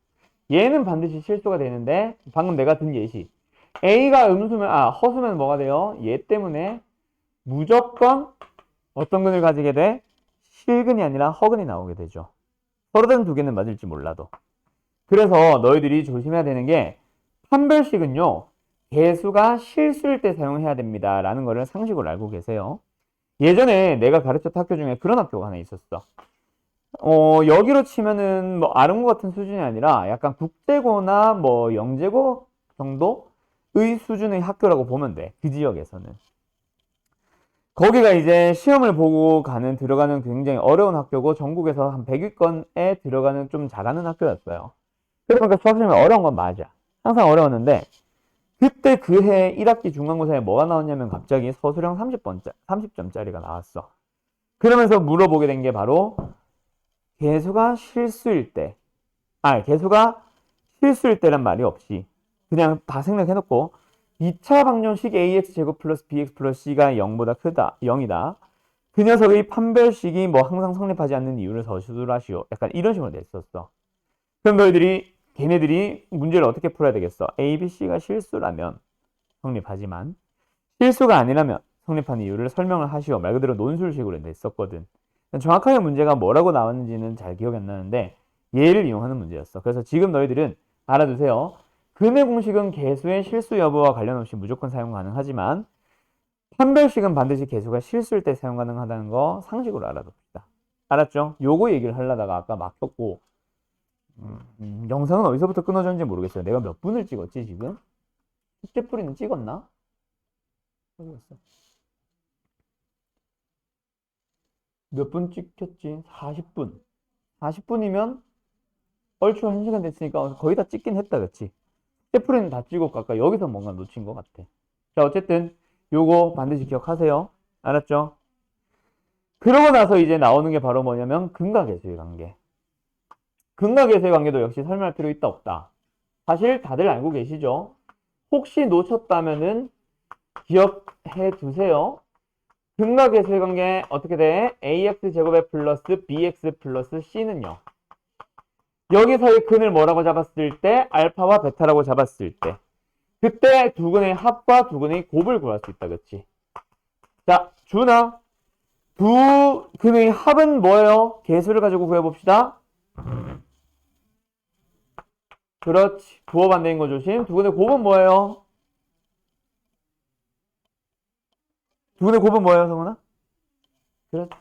얘는 반드시 실수가 되는데 방금 내가 든 예시. A가 허수면 뭐가 돼요? 얘 때문에 무조건 어떤 근을 가지게 돼? 실근이 아니라 허근이 나오게 되죠. 서로 다른 두 개는 맞을지 몰라도. 그래서 너희들이 조심해야 되는 게 판별식은요. 개수가 실수일 때 사용해야 됩니다. 라는 거를 상식으로 알고 계세요. 예전에 내가 가르쳤던 학교 중에 그런 학교가 하나 있었어. 여기로 치면은 뭐 아름고 같은 수준이 아니라 약간 국제고나 뭐 영재고 정도의 수준의 학교라고 보면 돼. 그 지역에서는. 거기가 이제 시험을 보고 들어가는 굉장히 어려운 학교고 전국에서 한 100위권에 들어가는 좀 잘하는 학교였어요. 그러니까 수학시험이 어려운 건 맞아. 항상 어려웠는데 그때 그 해 1학기 중간고사에 뭐가 나왔냐면 갑자기 서술형 30점짜리가 나왔어. 그러면서 물어보게 된 게 바로 개수가 실수일 때란 말이 없이 그냥 다 생략해놓고 2차 방정식 ax제곱 플러스 bx 플러스 c가 0보다 크다, 0이다. 그 녀석의 판별식이 뭐 항상 성립하지 않는 이유를 서술하시오. 약간 이런 식으로 냈었어. 그럼 걔네들이 문제를 어떻게 풀어야 되겠어? A, B, C가 실수라면 성립하지만 실수가 아니라면 성립하는 이유를 설명을 하시오. 말 그대로 논술식으로 냈었거든. 정확하게 문제가 뭐라고 나왔는지는 잘 기억이 안 나는데 얘를 이용하는 문제였어. 그래서 지금 너희들은 알아두세요. 근의 공식은 개수의 실수 여부와 관련 없이 무조건 사용 가능하지만 판별식은 반드시 개수가 실수일 때 사용 가능하다는 거 상식으로 알아둡시다. 알았죠? 요거 얘기를 하려다가 아까 막혔고 영상은 어디서부터 끊어졌는지 모르겠어요. 내가 몇 분을 찍었지 지금? 숙제풀이는 찍었나? 모르겠어. 몇 분 찍혔지? 40분. 40분이면 얼추 1시간 됐으니까 거의 다 찍긴 했다, 그치? 스테프리는 다 찍었고 아까 여기서 뭔가 놓친 것 같아. 자, 어쨌든 요거 반드시 기억하세요. 알았죠? 그러고 나서 이제 나오는 게 바로 뭐냐면 근각계수의 관계. 근각계수의 관계도 역시 설명할 필요 있다 없다. 사실 다들 알고 계시죠? 혹시 놓쳤다면은 기억해 두세요. 근각계수의 관계 어떻게 돼? ax제곱에 플러스 bx 플러스 c는요. 여기서의 근을 뭐라고 잡았을 때? 알파와 베타라고 잡았을 때. 그때 두 근의 합과 두 근의 곱을 구할 수 있다. 그치? 자, 준아. 두 근의 합은 뭐예요? 계수를 가지고 구해봅시다. 그렇지. 부호 반대인 거 조심. 두 근의 곱은 뭐예요? 두 근의 곱은 뭐예요, 성훈아? 그렇지.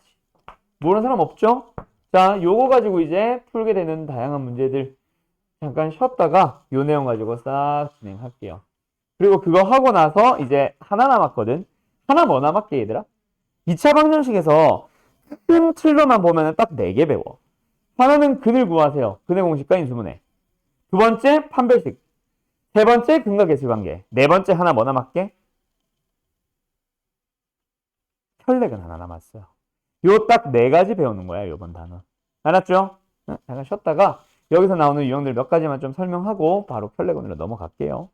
모르는 사람 없죠? 자, 요거 가지고 이제 풀게 되는 다양한 문제들 잠깐 쉬었다가 요 내용 가지고 싹 진행할게요. 그리고 그거 하고 나서 이제 하나 남았거든. 하나 뭐 남았게 얘들아? 2차 방정식에서 큰 틀로만 보면 딱 4개 배워. 하나는 근을 구하세요. 근의 공식과 인수분해. 두 번째 판별식. 세 번째 근각계수관계. 네 번째 하나 뭐 남았게? 혈렉은 하나 남았어요. 요 딱 4가지 배우는 거야, 요번 단어. 알았죠? 잠깐 쉬었다가 여기서 나오는 유형들 몇 가지만 좀 설명하고 바로 혈렉원으로 넘어갈게요.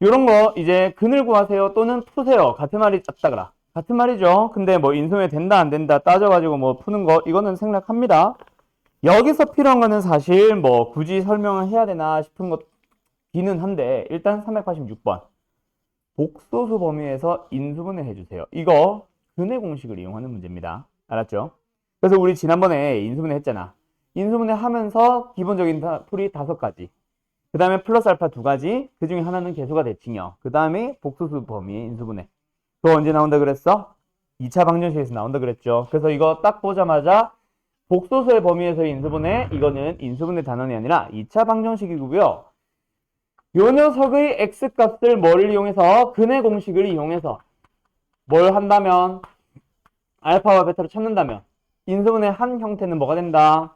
요런 거 이제 근을 구하세요 또는 푸세요. 같은 말이 짰다그라. 같은 말이죠. 근데 뭐 인수분해 된다 안 된다 따져가지고 뭐 푸는 거 이거는 생략합니다. 여기서 필요한 거는 사실 뭐 굳이 설명을 해야 되나 싶은 것기는 한데 일단 386번 복소수 범위에서 인수분해 해주세요. 이거 근의 공식을 이용하는 문제입니다. 알았죠? 그래서 우리 지난번에 인수분해 했잖아. 인수분해 하면서 기본적인 풀이 5가지. 그 다음에 플러스 알파 2가지. 그 중에 하나는 계수가 대칭이요. 그 다음에 복소수 범위의 인수분해. 그거 언제 나온다 그랬어? 2차 방정식에서 나온다 그랬죠. 그래서 이거 딱 보자마자 복소수의 범위에서의 인수분해, 이거는 인수분해 단원이 아니라 2차 방정식이고요. 요 녀석의 x값을 뭐를 이용해서? 근의 공식을 이용해서 뭘 한다면? 알파와 베타를 찾는다면 인수분해 한 형태는 뭐가 된다?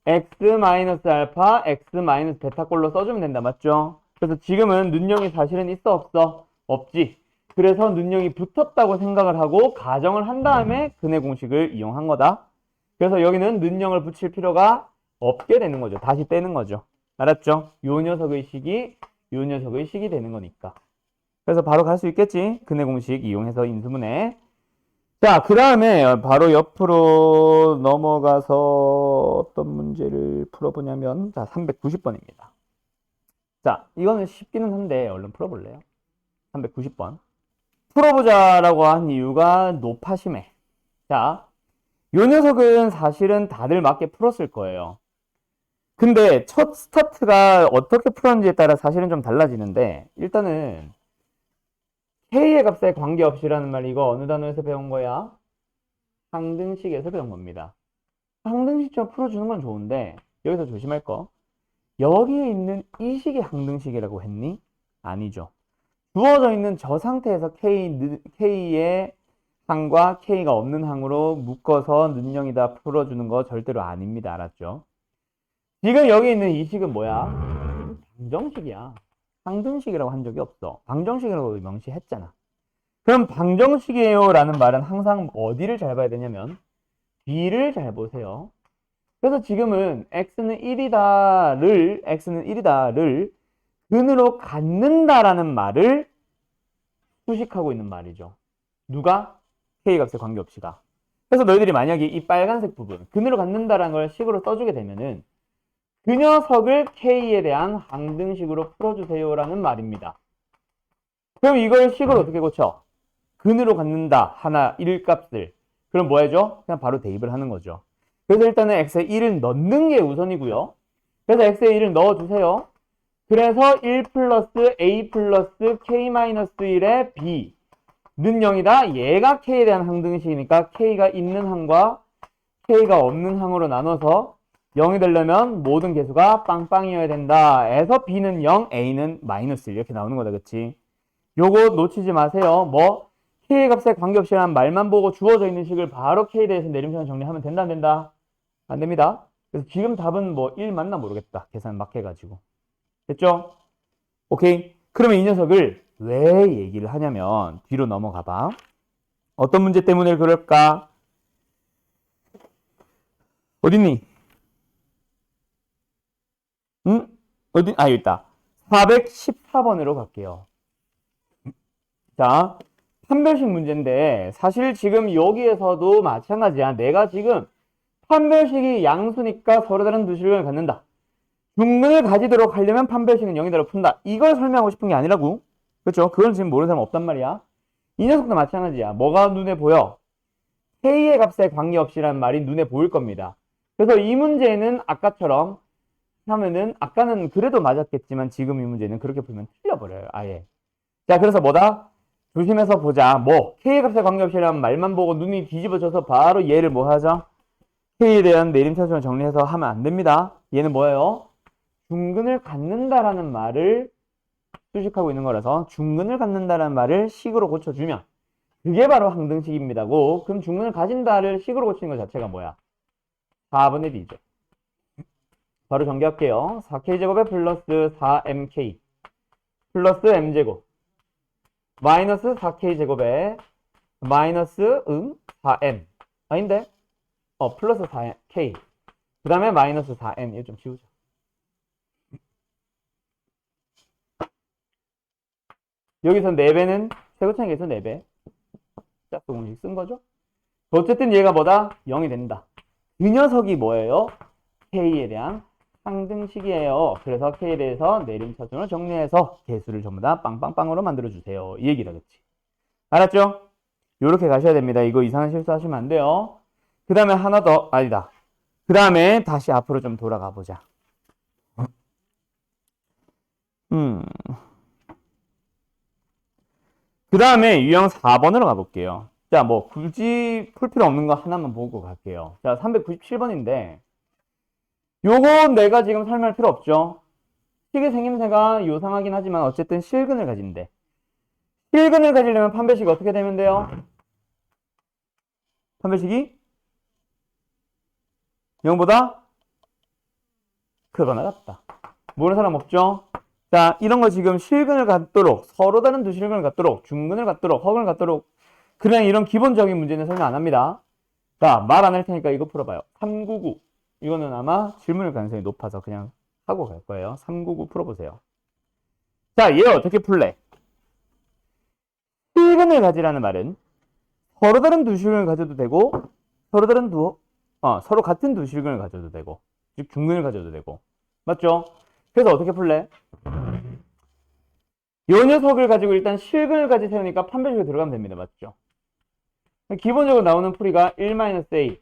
x-알파, x-베타 꼴로 써주면 된다. 맞죠? 그래서 지금은 눈형이 사실은 있어 없어? 없지. 그래서 눈형이 붙었다고 생각을 하고 가정을 한 다음에 근의 공식을 이용한 거다. 그래서 여기는 눈형을 붙일 필요가 없게 되는 거죠. 다시 떼는 거죠. 알았죠? 요 녀석의 식이 요 녀석의 식이 되는 거니까. 그래서 바로 갈 수 있겠지? 근의 공식 이용해서 인수분해. 자, 그 다음에 바로 옆으로 넘어가서 어떤 문제를 풀어보냐면 자, 390번입니다. 자, 이거는 쉽기는 한데 얼른 풀어볼래요? 390번. 풀어보자라고 한 이유가 높아심해. 자, 요 녀석은 사실은 다들 맞게 풀었을 거예요. 근데 첫 스타트가 어떻게 풀었는지에 따라 사실은 좀 달라지는데 일단은 K의 값에 관계없이라는 말 이거 어느 단어에서 배운 거야? 항등식에서 배운 겁니다. 항등식처럼 풀어주는 건 좋은데 여기서 조심할 거. 여기에 있는 이 식이 항등식이라고 했니? 아니죠. 주어져 있는 저 상태에서 K의 항과 K가 없는 항으로 묶어서 는영이다 풀어주는 거 절대로 아닙니다. 알았죠? 지금 여기 있는 이 식은 뭐야? 방정식이야. 항등식이라고 한 적이 없어. 방정식이라고 명시했잖아. 그럼 방정식이에요 라는 말은 항상 어디를 잘 봐야 되냐면 B를 잘 보세요. 그래서 지금은 x는 1이다를 근으로 갖는다라는 말을 수식하고 있는 말이죠. 누가? K값에 관계없이가. 그래서 너희들이 만약에 이 빨간색 부분 근으로 갖는다라는 걸 식으로 써주게 되면은 그 녀석을 K에 대한 항등식으로 풀어주세요라는 말입니다. 그럼 이걸 식을 어떻게 고쳐? 근으로 갖는다. 하나 1값을. 그럼 뭐 해줘? 그냥 바로 대입을 하는 거죠. 그래서 일단은 x에 1을 넣는 게 우선이고요. 그래서 x에 1을 넣어주세요. 그래서 1 플러스 a 플러스 k-1의 b 는 0이다. 얘가 k에 대한 항등식이니까 k가 있는 항과 k가 없는 항으로 나눠서 0이 되려면 모든 개수가 빵빵이어야 된다. 해서 b는 0, a는 마이너스 1 이렇게 나오는 거다. 그치? 요거 놓치지 마세요. 뭐 K의 값에 관계없이란 말만 보고 주어져 있는 식을 바로 K에 대해서 내림차순 정리하면 된다 안 된다? 안 됩니다. 그래서 지금 답은 뭐 1 맞나 모르겠다. 계산 막 해가지고. 됐죠? 오케이. 그러면 이 녀석을 왜 얘기를 하냐면 뒤로 넘어가 봐. 어떤 문제 때문에 그럴까? 어딨니? 응? 어디? 아, 여기 있다. 414번으로 갈게요. 자, 판별식 문제인데 사실 지금 여기에서도 마찬가지야. 내가 지금 판별식이 양수니까 서로 다른 두 식을 갖는다. 중근을 가지도록 하려면 판별식은 0이다로 푼다. 이걸 설명하고 싶은 게 아니라고. 그렇죠? 그걸 지금 모르는 사람 없단 말이야. 이 녀석도 마찬가지야. 뭐가 눈에 보여? K의 값에 관계없이란 말이 눈에 보일 겁니다. 그래서 이 문제는 아까처럼 하면은 아까는 그래도 맞았겠지만 지금 이 문제는 그렇게 풀면 틀려버려요. 아예. 자, 그래서 뭐다? 조심해서 보자. 뭐 K의 값에 관계없이란 말만 보고 눈이 뒤집어져서 바로 얘를 뭐 하죠? K에 대한 내림차순을 정리해서 하면 안 됩니다. 얘는 뭐예요? 중근을 갖는다라는 말을 수식하고 있는 거라서 중근을 갖는다라는 말을 식으로 고쳐주면 그게 바로 항등식입니다고. 그럼 중근을 가진다를 식으로 고치는 것 자체가 뭐야? 4분의 D죠. 바로 전개할게요. 4K제곱에 플러스 4MK 플러스 M제곱 마이너스 4K제곱에 마이너스 4M 아닌데? 플러스 4K 그 다음에 마이너스 4M 이거 좀 지우자. 여기서 4배는 세고창에서 4배 짝수 공식 쓴 거죠. 어쨌든 얘가 뭐다? 0이 된다. 이 녀석이 뭐예요? K에 대한 항등식이에요. 그래서 K에 대해서 내림차순을 정리해서 개수를 전부 다 빵빵빵으로 만들어주세요. 이 얘기라겠지. 알았죠? 요렇게 가셔야 됩니다. 이거 이상한 실수하시면 안 돼요. 그 다음에 하나 더, 아니다. 그 다음에 다시 앞으로 좀 돌아가 보자. 그 다음에 유형 4번으로 가볼게요. 자, 뭐 굳이 풀 필요 없는 거 하나만 보고 갈게요. 자, 397번인데 요거 내가 지금 설명할 필요 없죠. 식의 생김새가 요상하긴 하지만 어쨌든 실근을 가진대. 실근을 가지려면 판별식이 어떻게 되면 돼요? 판별식이 0보다 크거나 같다. 모르는 사람 없죠? 자, 이런 거 지금 실근을 갖도록 서로 다른 두 실근을 갖도록 중근을 갖도록 허근을 갖도록 그냥 이런 기본적인 문제는 설명 안 합니다. 자, 말 안 할 테니까 이거 풀어봐요. 399 이거는 아마 질문일 가능성이 높아서 그냥 하고 갈 거예요. 399 풀어보세요. 자, 얘 어떻게 풀래? 실근을 가지라는 말은 서로 다른 두 실근을 가져도 되고 서로 같은 두 실근을 가져도 되고 즉 중근을 가져도 되고 맞죠? 그래서 어떻게 풀래? 요 녀석을 가지고 일단 실근을 가지세우니까 판별식에 들어가면 됩니다. 맞죠? 기본적으로 나오는 풀이가 1-A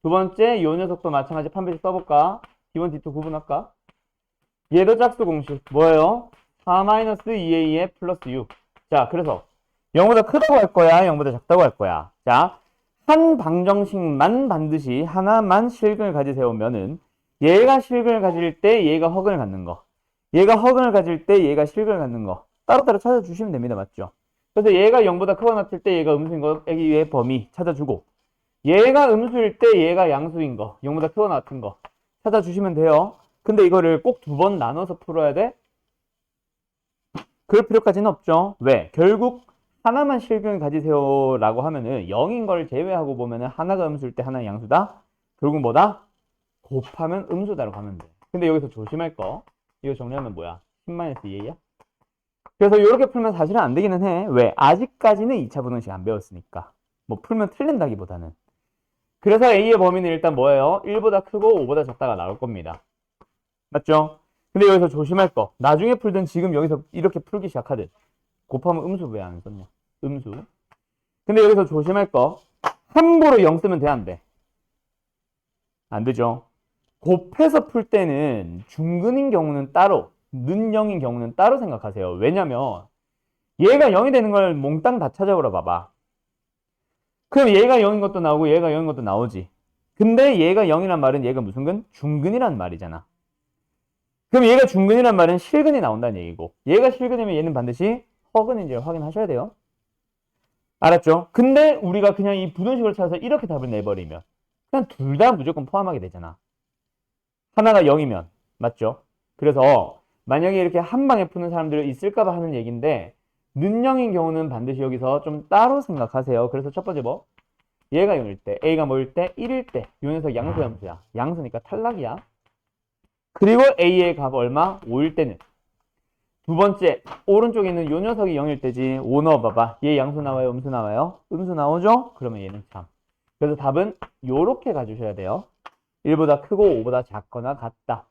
두 번째 요 녀석도 마찬가지 판별식 써볼까? 기본 D2 구분할까? 얘도 짝수 공식 뭐예요? 4-2A에 플러스 6. 자, 그래서 0보다 크다고 할 거야? 0보다 작다고 할 거야? 자, 한 방정식만 반드시 하나만 실근을 가지세우면은 얘가 실근을 가질 때 얘가 허근을 갖는 거, 얘가 허근을 가질 때 얘가 실근을 갖는 거 따로따로 찾아주시면 됩니다. 맞죠? 그래서 얘가 0보다 크거나 같을 때 얘가 음수인 거의 범위 찾아주고 얘가 음수일 때 얘가 양수인 거 0보다 크거나 같은 거 찾아주시면 돼요. 근데 이거를 꼭 두 번 나눠서 풀어야 돼? 그럴 필요까지는 없죠. 왜? 결국 하나만 실근을 가지세요 라고 하면은 0인 걸 제외하고 보면은 하나가 음수일 때 하나는 양수다? 결국 뭐다? 곱하면 음수다라고 하면 돼. 근데 여기서 조심할 거 이거 정리하면 뭐야? 10-2a야? 그래서 이렇게 풀면 사실은 안 되기는 해. 왜? 아직까지는 2차 분홍식 안 배웠으니까. 뭐 풀면 틀린다기보다는. 그래서 A의 범위는 일단 뭐예요? 1보다 크고 5보다 작다가 나올 겁니다. 맞죠? 근데 여기서 조심할 거. 나중에 풀든 지금 여기서 이렇게 풀기 시작하든. 곱하면 음수 왜 안 썼냐? 음수. 근데 여기서 조심할 거. 함부로 0 쓰면 돼, 안 돼? 안 되죠. 곱해서 풀 때는 중근인 경우는 따로, 는0인 경우는 따로 생각하세요. 왜냐면 얘가 0이 되는 걸 몽땅 다 찾아보러 봐봐. 그럼 얘가 0인 것도 나오고 얘가 0인 것도 나오지. 근데 얘가 0이란 말은 얘가 무슨 근? 중근이란 말이잖아. 그럼 얘가 중근이란 말은 실근이 나온다는 얘기고 얘가 실근이면 얘는 반드시 허근인지 확인하셔야 돼요. 알았죠? 근데 우리가 그냥 이 부등식을 찾아서 이렇게 답을 내버리면 그냥 둘 다 무조건 포함하게 되잖아. 하나가 0이면. 맞죠? 그래서 만약에 이렇게 한 방에 푸는 사람들이 있을까봐 하는 얘기인데 는영인 경우는 반드시 여기서 좀 따로 생각하세요. 그래서 첫 번째 뭐? 얘가 0일 때, A가 뭐일 때? 1일 때. 요 녀석 양수 함수야. 양수니까 탈락이야. 그리고 A의 값 얼마? 5일 때는. 두 번째, 오른쪽에 있는 요 녀석이 0일 때지. 5 넣어봐봐. 얘 양수 나와요? 음수 나와요? 음수 나오죠? 그러면 얘는 참. 그래서 답은 요렇게 가주셔야 돼요. 1보다 크고 5보다 작거나 같다.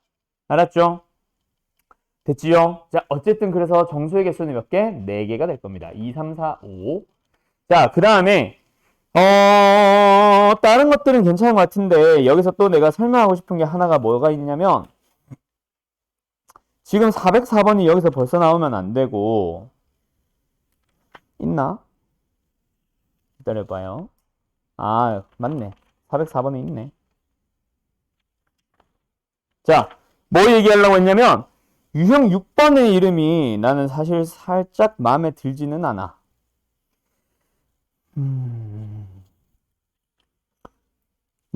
알았죠? 됐지요? 자, 어쨌든 그래서 정수의 개수는 몇 개? 4개가 될 겁니다. 2, 3, 4, 5. 자, 그 다음에 다른 것들은 괜찮은 것 같은데 여기서 또 내가 설명하고 싶은 게 하나가 뭐가 있냐면 지금 404번이 여기서 벌써 나오면 안 되고 있나? 기다려봐요. 아, 맞네. 404번에 있네. 자, 뭐 얘기하려고 했냐면 유형 6번의 이름이 나는 사실 살짝 마음에 들지는 않아.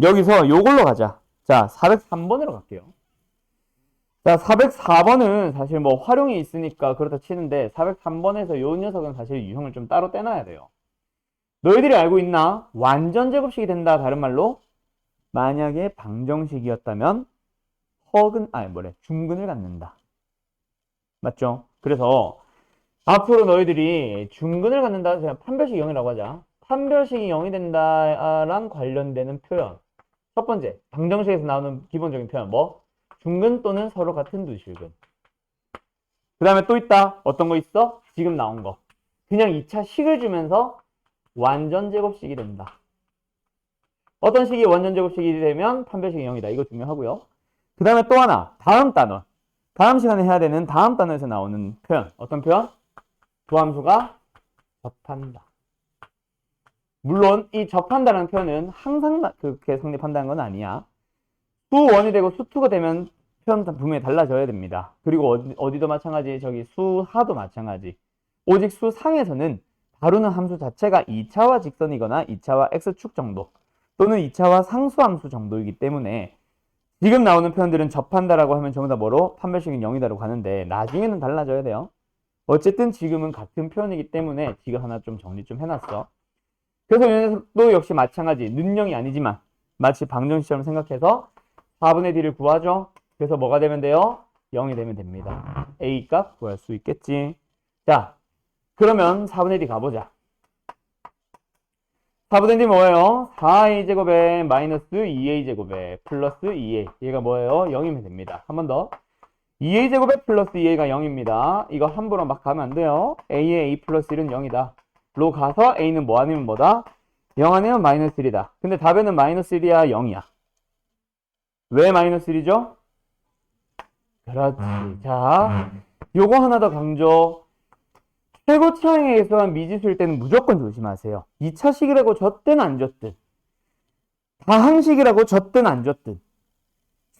여기서 요걸로 가자. 자, 403번으로 갈게요. 자, 404번은 사실 뭐 활용이 있으니까 그렇다 치는데 403번에서 요 녀석은 사실 유형을 좀 따로 떼놔야 돼요. 너희들이 알고 있나? 완전 제곱식이 된다. 다른 말로 만약에 방정식이었다면 중근을 갖는다. 맞죠? 그래서 앞으로 너희들이 중근을 갖는다. 그냥 판별식 0이라고 하자. 판별식이 0이 된다랑 관련되는 표현. 첫 번째, 방정식에서 나오는 기본적인 표현 뭐? 중근 또는 서로 같은 두 실근. 그 다음에 또 있다. 어떤 거 있어? 지금 나온 거. 그냥 2차 식을 주면서 완전 제곱식이 된다. 어떤 식이 완전 제곱식이 되면 판별식이 0이다. 이거 중요하고요. 그 다음에 또 하나. 다음 단원. 다음 시간에 해야 되는 다음 단원에서 나오는 표현. 어떤 표현? 두 함수가 접한다. 물론 이 접한다는 표현은 항상 그렇게 성립한다는 건 아니야. 수1이 되고 수2가 되면 표현 분명히 달라져야 됩니다. 그리고 어디도 마찬가지, 저기 수하도 마찬가지. 오직 수상에서는 다루는 함수 자체가 2차와 직선이거나 2차와 x축 정도 또는 2차와 상수함수 정도이기 때문에 지금 나오는 표현들은 접한다라고 하면 전부 다 뭐로? 판별식은 0이다라고 하는데 나중에는 달라져야 돼요. 어쨌든 지금은 같은 표현이기 때문에 지금 하나 좀 정리 좀 해놨어. 그래서 이 녀석도 역시 마찬가지. 는영이 아니지만 마치 방정식처럼 생각해서 4분의 D를 구하죠. 그래서 뭐가 되면 돼요? 0이 되면 됩니다. A 값 구할 수 있겠지. 자, 그러면 4분의 D 가보자. 4분의 D 뭐예요? 4a제곱에 마이너스 2a제곱에 플러스 2a. 얘가 뭐예요? 0이면 됩니다. 한 번 더. 2a제곱에 플러스 2a가 0입니다. 이거 함부로 막 가면 안 돼요. a에 a 플러스 1은 0이다. 로 가서 a는 뭐 아니면 뭐다? 0 아니면 마이너스 1이다. 근데 답에는 마이너스 1이야, 0이야. 왜 마이너스 1이죠? 그렇지. 자, 요거 하나 더 강조. 최고 차항의 개수가 미지수일 때는 무조건 조심하세요. 2차식이라고 줬든 안 줬든 다항식이라고 줬든 안 줬든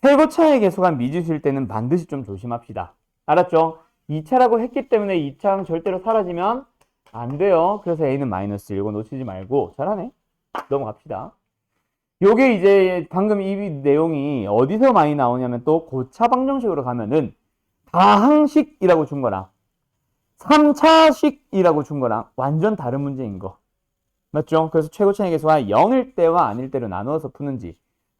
최고 차항의 개수가 미지수일 때는 반드시 좀 조심합시다. 알았죠? 2차라고 했기 때문에 2차항 절대로 사라지면 안 돼요. 그래서 A는 마이너스 1고 놓치지 말고. 잘하네. 넘어갑시다. 요게 이제 방금 이 내용이 어디서 많이 나오냐면 또 고차 방정식으로 가면은 다항식이라고 준 거랑 3차식이라고 준 거랑 완전 다른 문제인 거. 맞죠? 그래서 최고차의 개수가 0일 때와 아닐 때로 나누어서 푸는지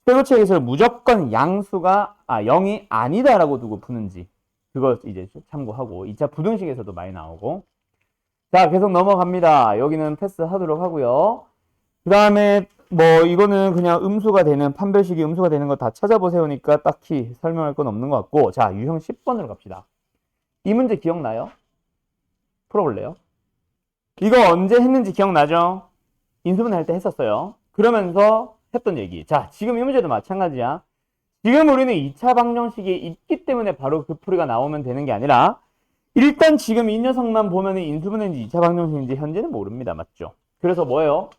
최고차의 개수를 무조건 양수가 0이 아니다라고 두고 푸는지 그거 이제 참고하고 2차 부등식에서도 많이 나오고. 자, 계속 넘어갑니다. 여기는 패스하도록 하고요. 그 다음에 뭐 이거는 그냥 음수가 되는 판별식이 음수가 되는 거 다 찾아보세요니까 딱히 설명할 건 없는 것 같고. 자, 유형 10번으로 갑시다. 이 문제 기억나요? 풀어볼래요? 이거 언제 했는지 기억나죠? 인수분해 할 때 했었어요. 그러면서 했던 얘기. 자, 지금 이 문제도 마찬가지야. 지금 우리는 2차 방정식이 있기 때문에 바로 그 풀이가 나오면 되는 게 아니라 일단 지금 이 녀석만 보면 인수분해인지 2차 방정식인지 현재는 모릅니다. 맞죠? 그래서 뭐예요?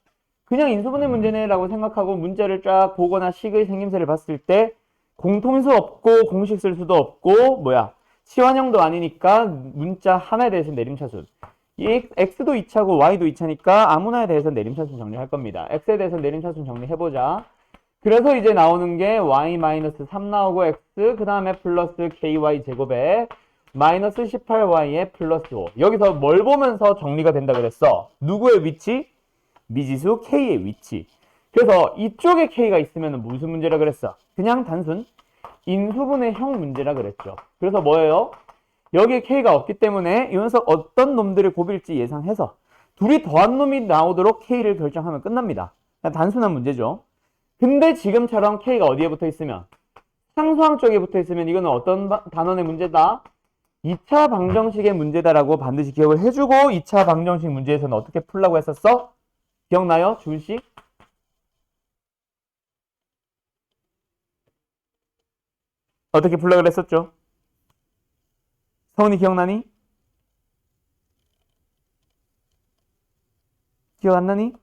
그냥 인수분해 문제네 라고 생각하고 문자를 쫙 보거나 식의 생김새를 봤을 때 공통수 없고 공식 쓸 수도 없고 치환형도 아니니까 문자 하나에 대해서 내림차순 이 x도 2차고 y도 2차니까 아무나에 대해서 내림차순 정리할 겁니다. x에 대해서 내림차순 정리해보자. 그래서 이제 나오는 게 y-3 나오고 x 그 다음에 플러스 ky 제곱에 마이너스 18y에 플러스 5. 여기서 뭘 보면서 정리가 된다 그랬어? 누구의 위치? 미지수 k의 위치. 그래서 이쪽에 k가 있으면 무슨 문제라 그랬어? 그냥 단순 인수분해 형 문제라 그랬죠. 그래서 뭐예요? 여기에 k가 없기 때문에 이 녀석 어떤 놈들을 곱일지 예상해서 둘이 더한 놈이 나오도록 k를 결정하면 끝납니다. 그냥 단순한 문제죠. 근데 지금처럼 k가 어디에 붙어 있으면 상수항 쪽에 붙어 있으면 이거는 어떤 단원의 문제다? 2차 방정식의 문제다라고 반드시 기억을 해주고 2차 방정식 문제에서는 어떻게 풀라고 했었어? 기억나요? 준씨? 어떻게 풀라고 그랬었죠? 서훈이 기억나니? 기억 안 나니?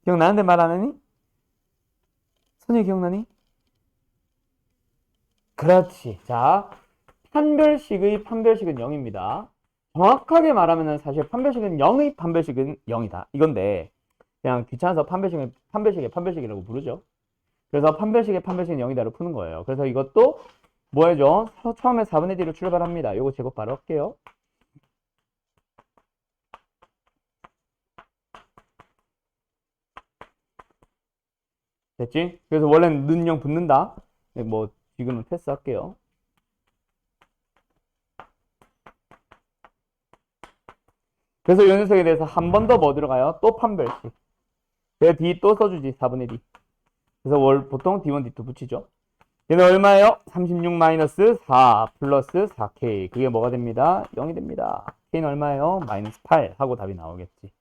기억나는데 말 안 하니? 선생님 기억나니? 그렇지. 자, 판별식의 판별식은 0입니다. 정확하게 말하면 사실 판별식은 0의 판별식은 0이다. 이건데 그냥 귀찮아서 판별식이라고 부르죠. 그래서 판별식의 판별식은 0이다로 푸는 거예요. 그래서 이것도 뭐해죠? 처음에 4분의 D로 출발합니다. 요거 제곱 바로 할게요. 됐지? 그래서 원래는 는0 붙는다. 뭐 지금은 패스할게요. 그래서 이 녀석에 대해서 한 번 더 뭐 들어가요? 또 판별식. 내가 D 또 써주지. 4분의 D. 그래서 보통 D1, D2 붙이죠. 얘는 얼마예요? 36-4 플러스 4K. 그게 뭐가 됩니다? 0이 됩니다. K는 얼마예요? -8 하고 답이 나오겠지.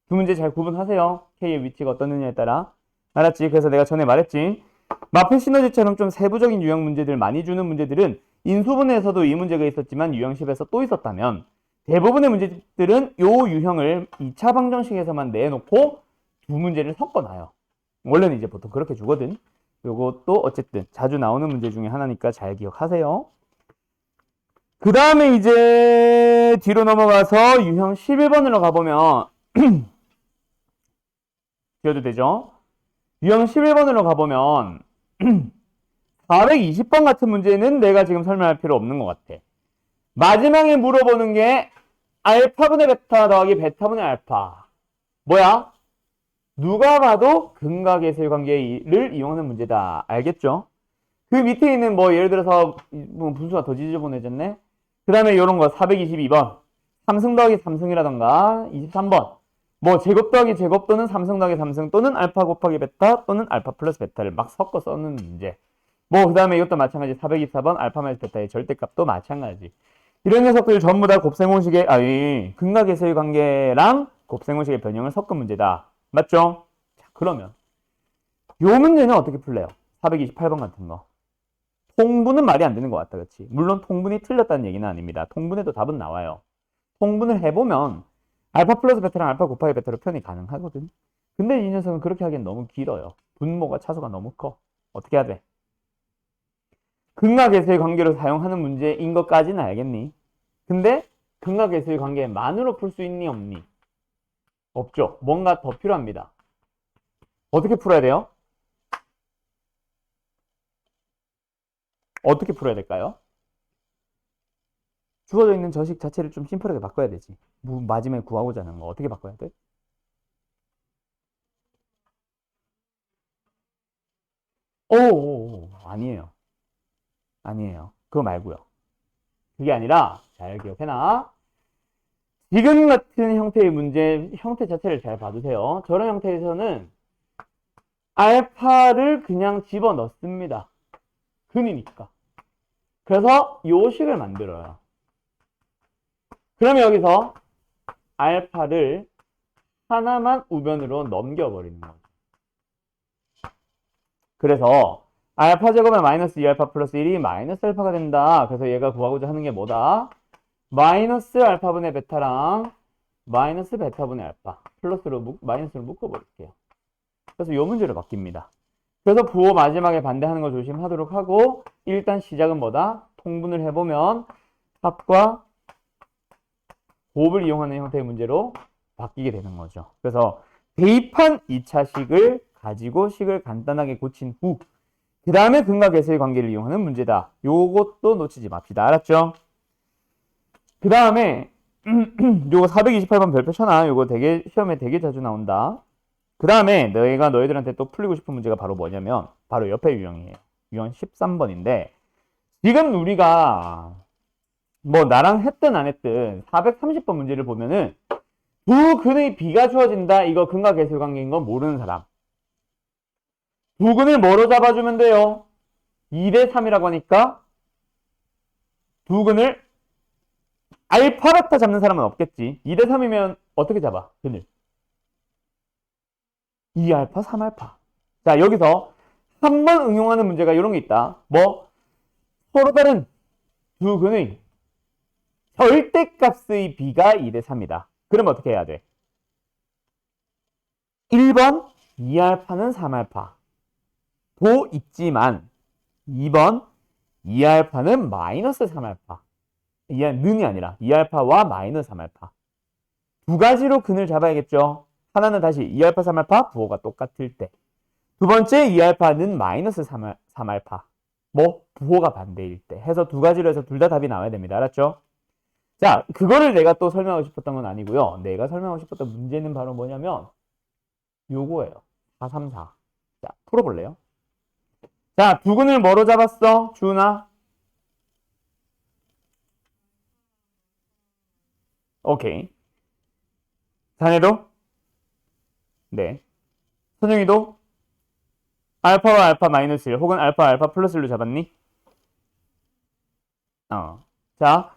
두 문제 잘 구분하세요. K의 위치가 어떻느냐에 따라. 알았지? 그래서 내가 전에 말했지. 마필 시너지처럼 좀 세부적인 유형 문제들 많이 주는 문제들은 인수분해에서도 이 문제가 있었지만 유형식에서 또 있었다면 대부분의 문제들은 요 유형을 2차 방정식에서만 내놓고 두 문제를 섞어놔요. 원래는 이제 보통 그렇게 주거든. 요것도 어쨌든 자주 나오는 문제 중에 하나니까 잘 기억하세요. 그 다음에 이제 뒤로 넘어가서 유형 11번으로 가보면 지어도 되죠? 유형 11번으로 가보면 420번 같은 문제는 내가 지금 설명할 필요 없는 것 같아. 마지막에 물어보는 게 알파분의 베타 더하기 베타분의 알파. 뭐야? 누가 봐도 근각의 세관계를 이용하는 문제다. 알겠죠? 그 밑에 있는 뭐 예를 들어서 뭐 분수가 더 지저분해졌네. 그 다음에 이런 거 422번 3승 더하기 3승이라던가 23번 뭐 제곱 더하기 제곱 또는 3승 더하기 3승 또는 알파 곱하기 베타 또는 알파 플러스 베타를 막 섞어 써는 문제. 뭐 그 다음에 이것도 마찬가지 424번 알파 마이너스 베타의 절대값도 마찬가지. 이런 녀석들 전부 다 곱셈공식의 근각의 세관계랑 곱셈공식의 변형을 섞은 문제다. 맞죠? 자, 그러면 요 문제는 어떻게 풀래요? 428번 같은 거. 통분은 말이 안 되는 것 같다. 그렇지? 물론 통분이 틀렸다는 얘기는 아닙니다. 통분에도 답은 나와요. 통분을 해보면 알파 플러스 베타랑 알파 곱하기 베타로 표현이 가능하거든. 근데 이 녀석은 그렇게 하기엔 너무 길어요. 분모가 차수가 너무 커. 어떻게 해야 돼? 극락에서의 관계로 사용하는 문제인 것까지는 알겠니? 근데 극락에서의 관계만으로 풀 수 있니 없니? 없죠. 뭔가 더 필요합니다. 어떻게 풀어야 돼요? 어떻게 풀어야 될까요? 주어져 있는 저식 자체를 좀 심플하게 바꿔야 되지. 마지막에 구하고자 하는 거 어떻게 바꿔야 돼? 오, 아니에요. 아니에요. 그거 말고요. 그게 아니라 잘 기억해놔. 지금 같은 형태의 문제, 형태 자체를 잘 봐주세요. 저런 형태에서는 알파를 그냥 집어넣습니다. 근이니까. 그래서 요식을 만들어요. 그러면 여기서 알파를 하나만 우변으로 넘겨버리는 거죠. 그래서 알파 제곱에 마이너스 2알파 플러스 1이 마이너스 알파가 된다. 그래서 얘가 구하고자 하는 게 뭐다? 마이너스 알파분의 베타랑 마이너스 베타분의 알파 플러스로 마이너스로 묶어버릴게요. 그래서 이 문제로 바뀝니다. 그래서 부호 마지막에 반대하는 거 조심하도록 하고 일단 시작은 뭐다? 통분을 해보면 합과 곱을 이용하는 형태의 문제로 바뀌게 되는 거죠. 그래서 대입한 2차식을 가지고 식을 간단하게 고친 후 그 다음에 근과 계수의 관계를 이용하는 문제다. 요것도 놓치지 맙시다. 알았죠? 그 다음에 요거 428번 별표 쳐놔. 요거 되게 시험에 되게 자주 나온다. 그 다음에 내가 너희들한테 또 풀리고 싶은 문제가 바로 뭐냐면 바로 옆에 유형이에요. 유형 13번인데 지금 우리가 뭐 나랑 했든 안 했든 430번 문제를 보면은 두 근의 비가 주어진다. 이거 근과 계수 관계인 건 모르는 사람. 두 근을 뭐로 잡아주면 돼요? 2대 3이라고 하니까 두 근을 알파 베타 잡는 사람은 없겠지. 2대 3이면 어떻게 잡아? 근을 2알파 3알파. 자, 여기서 한 번 응용하는 문제가 이런 게 있다. 뭐 서로 다른 두 근의 절대값의 비가 2대 3이다. 그러면 어떻게 해야 돼? 1번 2알파는 3알파 도 있지만 2번 2알파는 마이너스 3알파. 는이 아니라 2알파와 마이너스 3알파. 두 가지로 근을 잡아야겠죠. 하나는 다시 2알파 3알파 부호가 똑같을 때. 두 번째 2알파는 마이너스 3알파. 뭐 부호가 반대일 때. 해서 두 가지로 해서 둘 다 답이 나와야 됩니다. 알았죠? 자, 그거를 내가 또 설명하고 싶었던 건 아니고요. 내가 설명하고 싶었던 문제는 바로 뭐냐면 요거예요. 434. 자, 풀어볼래요? 자, 두 근을 뭐로 잡았어? 주은아? 오케이. 자네도? 네. 선영이도? 알파와 알파 마이너스 1 혹은 알파 알파 플러스 1로 잡았니? 자,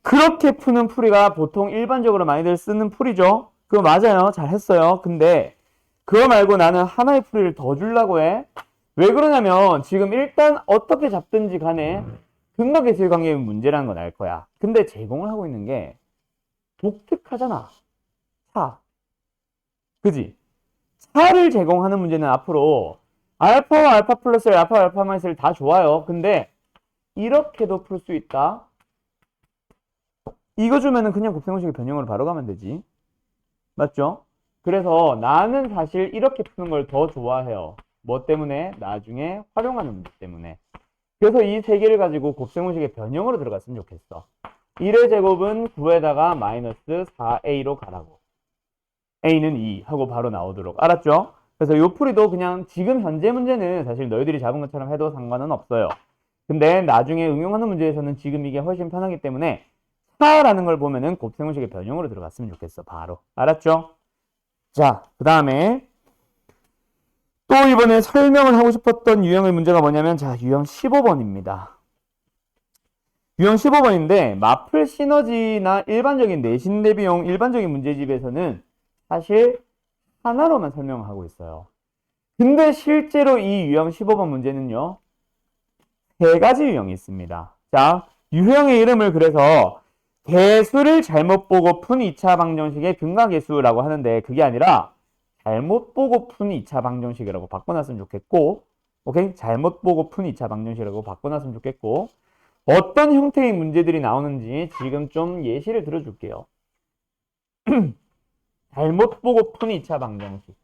그렇게 푸는 풀이가 보통 일반적으로 많이들 쓰는 풀이죠. 그거 맞아요. 잘했어요. 근데 그거 말고 나는 하나의 풀이를 더 주려고 해. 왜 그러냐면 지금 일단 어떻게 잡든지 간에 근과 계수의 관계의 문제라는 건 알 거야. 근데 제공을 하고 있는 게 독특하잖아. 차. 그지? 차를 제공하는 문제는 앞으로 알파와 알파 플러스 1, 알파와 알파 마이너스 1 다 좋아요. 근데 이렇게도 풀 수 있다. 이거 주면은 그냥 곱셈공식의 변형으로 바로 가면 되지. 맞죠? 그래서 나는 사실 이렇게 푸는 걸 더 좋아해요. 뭐 때문에? 나중에 활용하는 문제 때문에. 그래서 이 세 개를 가지고 곱셈공식의 변형으로 들어갔으면 좋겠어. 1의 제곱은 9에다가 마이너스 4a로 가라고. a는 2 하고 바로 나오도록. 알았죠? 그래서 요 풀이도 그냥 지금 현재 문제는 사실 너희들이 잡은 것처럼 해도 상관은 없어요. 근데 나중에 응용하는 문제에서는 지금 이게 훨씬 편하기 때문에 차라는 걸 보면은 곱셈공식의 변형으로 들어갔으면 좋겠어. 바로. 알았죠? 자, 그 다음에 또 이번에 설명을 하고 싶었던 유형의 문제가 뭐냐면 자, 유형 15번입니다. 유형 15번인데 마플 시너지나 일반적인 내신 대비용 일반적인 문제집에서는 사실 하나로만 설명하고 있어요. 근데 실제로 이 유형 15번 문제는요. 세 가지 유형이 있습니다. 자, 유형의 이름을 그래서 개수를 잘못 보고 푼 2차 방정식의 근과계수라고 하는데 그게 아니라 잘못 보고 푼 2차 방정식이라고 바꿔놨으면 좋겠고 오케이? 잘못 보고 푼 2차 방정식이라고 바꿔놨으면 좋겠고 어떤 형태의 문제들이 나오는지 지금 좀 예시를 들어줄게요. 잘못 보고 푼 2차 방정식.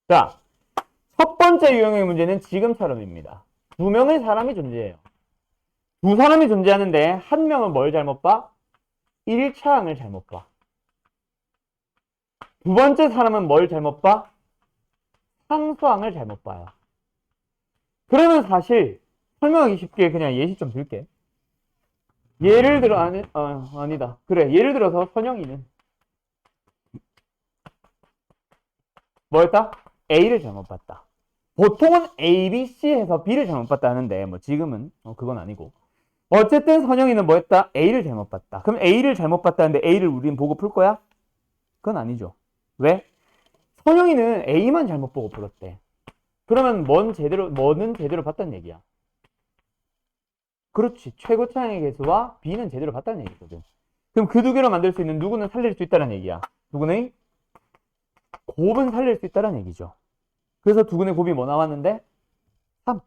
자, 첫 번째 유형의 문제는 지금처럼입니다. 두 명의 사람이 존재해요. 두 사람이 존재하는데 한 명은 뭘 잘못 봐? 1차항을 잘못 봐. 두 번째 사람은 뭘 잘못 봐? 상수항을 잘못 봐요. 그러면 사실 설명하기 쉽게 그냥 예시 좀 들게. 예를 들어 아니다. 그래, 예를 들어서 선영이는 뭐였다? A를 잘못 봤다. 보통은 A, B, C 해서 B를 잘못 봤다 하는데 뭐 지금은 그건 아니고 어쨌든 선영이는 뭐였다? A를 잘못 봤다. 그럼 A를 잘못 봤다는데 A를 우린 보고 풀 거야? 그건 아니죠. 왜? 선영이는 A만 잘못 보고 풀었대. 그러면 뭐는 제대로 봤다는 얘기야. 그렇지. 최고 차항의 개수와 B는 제대로 봤다는 얘기거든. 그럼 그 두 개로 만들 수 있는 누구는 살릴 수 있다는 얘기야. 누구는? 곱은 살릴 수 있다는 얘기죠. 그래서 두근의 곱이 뭐 나왔는데? 3.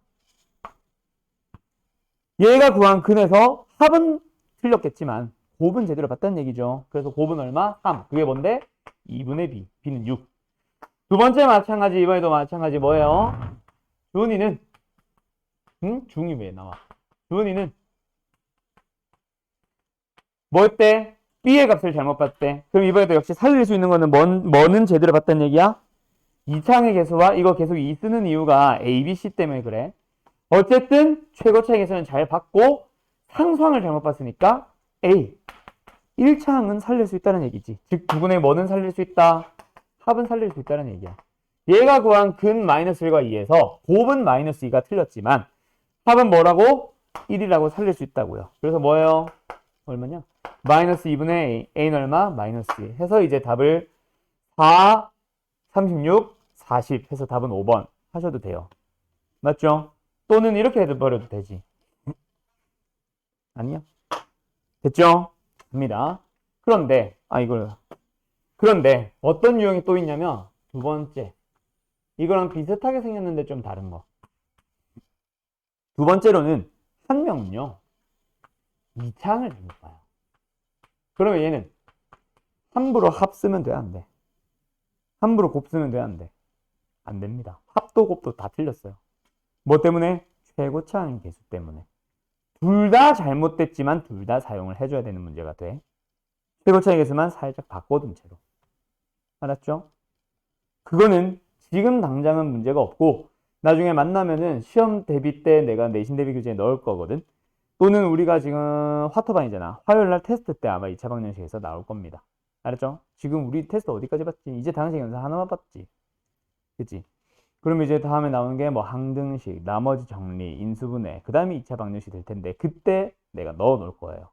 얘가 구한 근에서 합은 틀렸겠지만 곱은 제대로 봤다는 얘기죠. 그래서 곱은 얼마? 3. 그게 뭔데? 2분의 b. b는 6. 두 번째 마찬가지, 이번에도 마찬가지 뭐예요? 주은이는 중이 왜 나와? 주은이는 뭐 했대? b의 값을 잘못 봤대. 그럼 이번에도 역시 살릴 수 있는 거는 뭐는 제대로 봤다는 얘기야? 2차항의 개수와 이거 계속 2 쓰는 이유가 a, b, c 때문에 그래. 어쨌든 최고차의 개수는 잘 봤고 상수항을 잘못 봤으니까 a. 1차항은 살릴 수 있다는 얘기지. 즉 두분의 뭐는 살릴 수 있다? 합은 살릴 수 있다는 얘기야. 얘가 구한 근 마이너스 1과 2에서 곱은 마이너스 2가 틀렸지만 합은 뭐라고? 1이라고 살릴 수 있다고요. 그래서 뭐예요? 얼마냐? 마이너스 2분의 a. a는 얼마? 마이너스 2. 해서 이제 답을 4, 36, 40 해서 답은 5번 하셔도 돼요. 맞죠? 또는 이렇게 해버려도 되지. 아니요? 됐죠? 합니다. 그런데 그런데 어떤 유형이 또 있냐면 두 번째. 이거랑 비슷하게 생겼는데 좀 다른 거. 두 번째로는 한 명은요. 2차항을 잘못 봐요. 그러면 얘는 함부로 합 쓰면 돼, 안 돼? 함부로 곱 쓰면 돼, 안 돼? 안 됩니다. 합도 곱도 다 틀렸어요. 뭐 때문에? 최고차항 개수 때문에. 둘 다 잘못됐지만 둘 다 사용을 해줘야 되는 문제가 돼. 최고차항 개수만 살짝 바꿔둔 채로. 알았죠? 그거는 지금 당장은 문제가 없고 나중에 만나면은 시험 대비 때 내가 내신 대비 교재에 넣을 거거든. 또는 우리가 지금 화토반이잖아. 화요일날 테스트 때 아마 2차 방정식에서 나올 겁니다. 알았죠? 지금 우리 테스트 어디까지 봤지? 이제 당식 연산 하나만 봤지. 그치? 그러면 이제 다음에 나오는 게 뭐 항등식, 나머지 정리, 인수분해, 그 다음에 2차 방정식 될 텐데 그때 내가 넣어 놓을 거예요.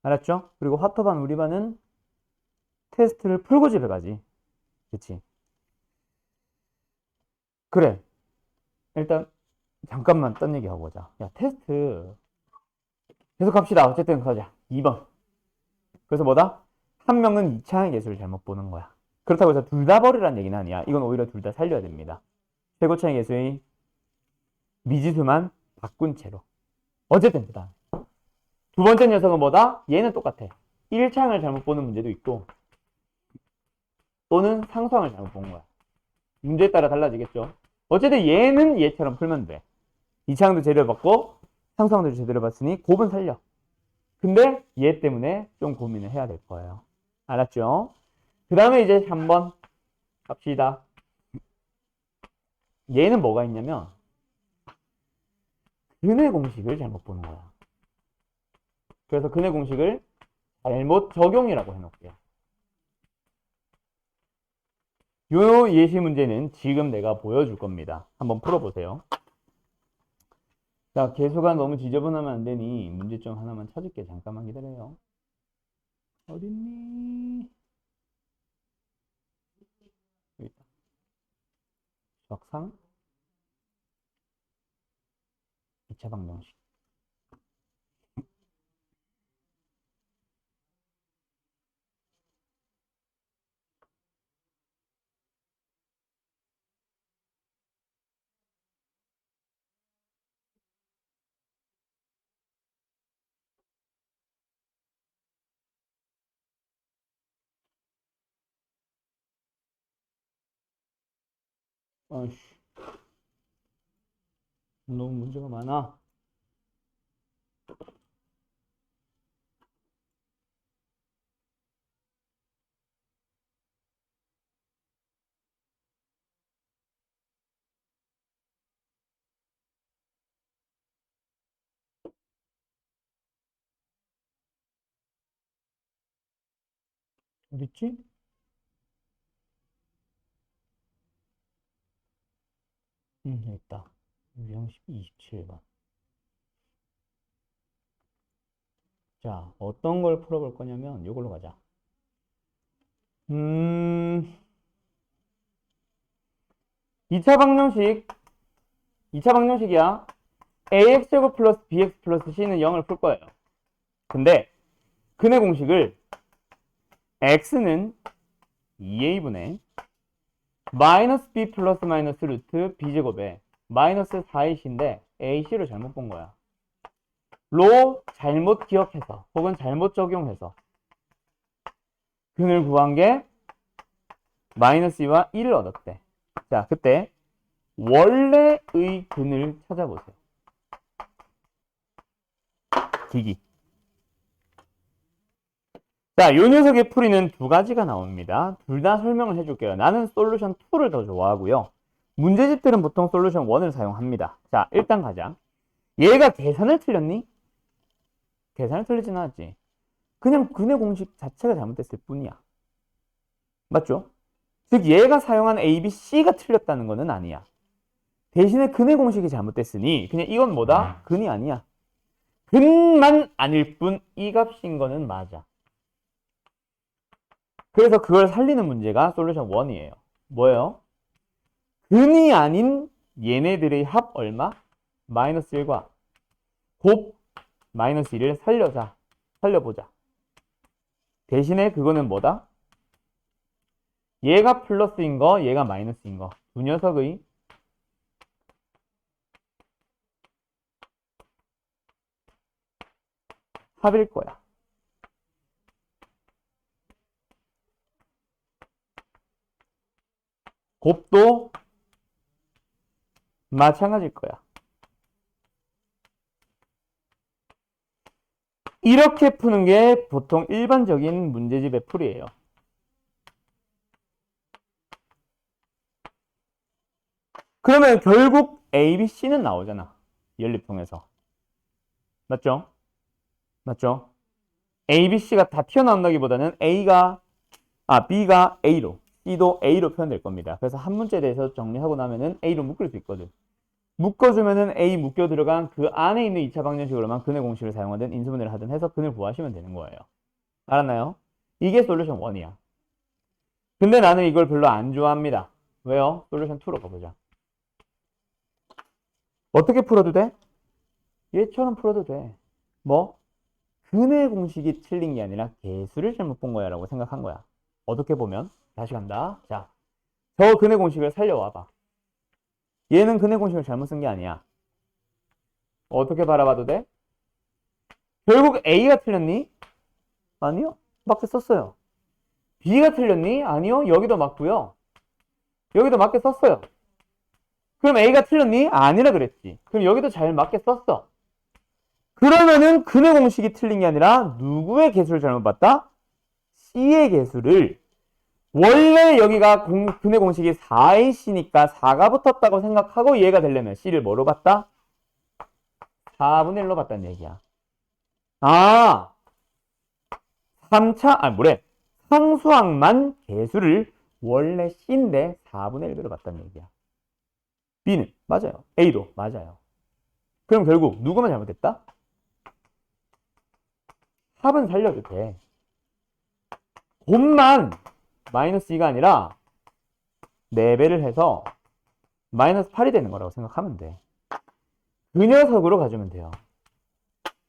알았죠? 그리고 화토반 우리 반은 테스트를 풀고 집에 가지. 그치? 그래. 일단 잠깐만 딴 얘기 하고 보자. 야, 테스트 계속 합시다. 어쨌든 가자. 2번. 그래서 뭐다? 한 명은 2차항의 개수를 잘못 보는 거야. 그렇다고 해서 둘 다 버리라는 얘기는 아니야. 이건 오히려 둘 다 살려야 됩니다. 최고차의 개수의 미지수만 바꾼 채로. 어쨌든 그 다음. 두 번째 녀석은 뭐다? 얘는 똑같아. 1차항을 잘못 보는 문제도 있고 또는 상수항을 잘못 본 거야. 문제에 따라 달라지겠죠. 어쨌든 얘는 얘처럼 풀면 돼. 2차항도 제대로 봤고 상수항도 제대로 봤으니 곱은 살려. 근데 얘 때문에 좀 고민을 해야 될 거예요. 알았죠? 그 다음에 이제 3번 갑시다. 얘는 뭐가 있냐면 근의 공식을 잘못 보는 거야. 그래서 근의 공식을 잘못 적용이라고 해놓을게요. 요 예시 문제는 지금 내가 보여줄 겁니다. 한번 풀어보세요. 자, 개수가 너무 지저분하면 안 되니 문제점 하나만 찾을게. 잠깐만 기다려요. 어딨니? 여기 있다. 적상 2차 방정식. 아이씨, 너무 문제가 많아. 어딨지? 여기 있다. 유형식 27번. 자, 어떤 걸 풀어볼 거냐면 이걸로 가자. 2차 방정식, 2차 방정식이야. ax제곱 플러스 bx 플러스 c는 0을 풀 거예요. 근데 근의 공식을 x는 2a분의 마이너스 b 플러스 마이너스 루트 b제곱에 마이너스 4ac인데 ac를 잘못 본 거야. 로 잘못 기억해서 혹은 잘못 적용해서 근을 구한 게 마이너스 2와 1을 얻었대. 자, 그때 원래의 근을 찾아보세요. 기기. 자, 요 녀석의 풀이는 두 가지가 나옵니다. 둘 다 설명을 해줄게요. 나는 솔루션 2를 더 좋아하고요. 문제집들은 보통 솔루션 1을 사용합니다. 자, 일단 가자. 얘가 계산을 틀렸니? 계산을 틀리진 않았지. 그냥 근의 공식 자체가 잘못됐을 뿐이야. 맞죠? 즉 얘가 사용한 A, B, C가 틀렸다는 것은 아니야. 대신에 근의 공식이 잘못됐으니 그냥 이건 뭐다? 근이 아니야. 근만 아닐 뿐 이 값인 거는 맞아. 그래서 그걸 살리는 문제가 솔루션 1이에요. 뭐예요? 근이 아닌 얘네들의 합 얼마? 마이너스 1과 곱 마이너스 1을 살려보자. 대신에 그거는 뭐다? 얘가 플러스인 거, 얘가 마이너스인 거. 두 녀석의 합일 거야. 곱도 마찬가지일 거야. 이렇게 푸는 게 보통 일반적인 문제집의 풀이에요. 그러면 결국 A, B, C는 나오잖아. 연립통에서. 맞죠? 맞죠? A, B, C가 다 튀어나온다기보다는 B가 A로, C도 A로 표현될 겁니다. 그래서 한 문제에 대해서 정리하고 나면은 A로 묶을 수 있거든. 묶어주면은 A 묶여 들어간 그 안에 있는 2차 방정식으로만 근의 공식을 사용하든 인수분해를 하든 해서 근을 구하시면 되는 거예요. 알았나요? 이게 솔루션 1이야. 근데 나는 이걸 별로 안 좋아합니다. 왜요? 솔루션 2로 가보자. 어떻게 풀어도 돼? 얘처럼 풀어도 돼. 뭐? 근의 공식이 틀린 게 아니라 개수를 잘못 본 거야 라고 생각한 거야. 어떻게 보면? 다시 간다. 자, 저 근의 공식을 살려와봐. 얘는 근의 공식을 잘못 쓴 게 아니야. 어떻게 바라봐도 돼? 결국 A가 틀렸니? 아니요. 맞게 썼어요. B가 틀렸니? 아니요. 여기도 맞고요. 여기도 맞게 썼어요. 그럼 A가 틀렸니? 아니라 그랬지. 그럼 여기도 잘 맞게 썼어. 그러면은 근의 공식이 틀린 게 아니라 누구의 개수를 잘못 봤다? C의 개수를 원래 여기가 근의 공식이 4ac니까 4가 붙었다고 생각하고 이해가 되려면 C를 뭐로 봤다? 4분의 1로 봤다는 얘기야. 아, 3차, 상수항만 개수를 원래 C인데 4분의 1배로 봤다는 얘기야. B는 맞아요. A도 맞아요. 그럼 결국 누구만 잘못됐다? 합은 살려도 돼. 곱만 마이너스 2가 아니라 4배를 해서 마이너스 8이 되는 거라고 생각하면 돼. 그 녀석으로 가주면 돼요.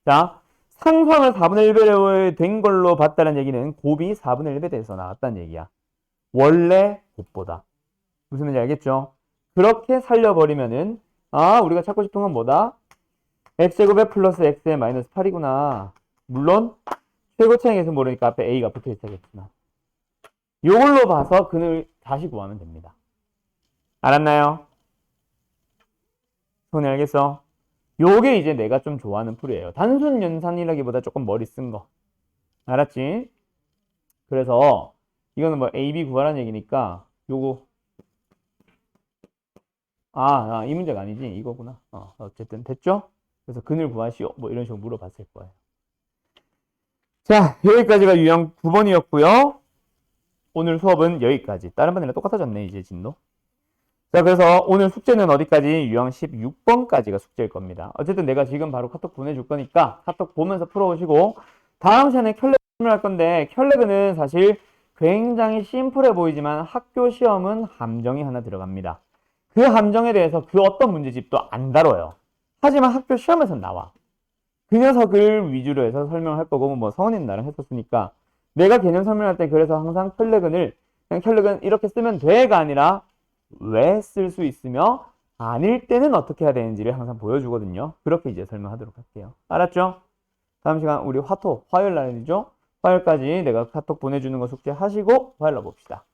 자, 상수항을 4분의 1배 된 걸로 봤다는 얘기는 곱이 4분의 1배 돼서 나왔다는 얘기야. 원래 곱보다. 무슨 말인지 알겠죠? 그렇게 살려버리면은 우리가 찾고 싶은 건 뭐다? x제곱에 플러스 x에 마이너스 8이구나. 물론 최고차항에서 모르니까 앞에 a가 붙어 있어야겠지만 이걸로 봐서 근을 다시 구하면 됩니다. 알았나요? 손이 알겠어? 요게 이제 내가 좀 좋아하는 풀이에요. 단순 연산이라기보다 조금 머리 쓴 거. 알았지? 그래서 이거는 뭐 A, B 구하라는 얘기니까 요거 이 문제가 아니지 이거구나. 어쨌든 됐죠? 그래서 근을 구하시오. 뭐 이런 식으로 물어봤을 거예요. 자, 여기까지가 유형 9번이었고요. 오늘 수업은 여기까지. 다른 번이랑 똑같아졌네 이제 진도. 자, 그래서 오늘 숙제는 어디까지? 유형 16번까지가 숙제일 겁니다. 어쨌든 내가 지금 바로 카톡 보내줄 거니까 카톡 보면서 풀어오시고 다음 시간에 켤레그 할 건데 켤레그는 사실 굉장히 심플해 보이지만 학교 시험은 함정이 하나 들어갑니다. 그 함정에 대해서 그 어떤 문제집도 안 다뤄요. 하지만 학교 시험에서는 나와. 그 녀석을 위주로 해서 설명할 거고 뭐 성원이는 나랑 했었으니까 내가 개념 설명할 때 그래서 항상 켤레근을 그냥 켤레근 이렇게 쓰면 돼가 아니라 왜 쓸 수 있으며 아닐 때는 어떻게 해야 되는지를 항상 보여주거든요. 그렇게 이제 설명하도록 할게요. 알았죠? 다음 시간 우리 화요일 날이죠? 화요일까지 내가 카톡 보내주는 거 숙제하시고 화요일 날 봅시다.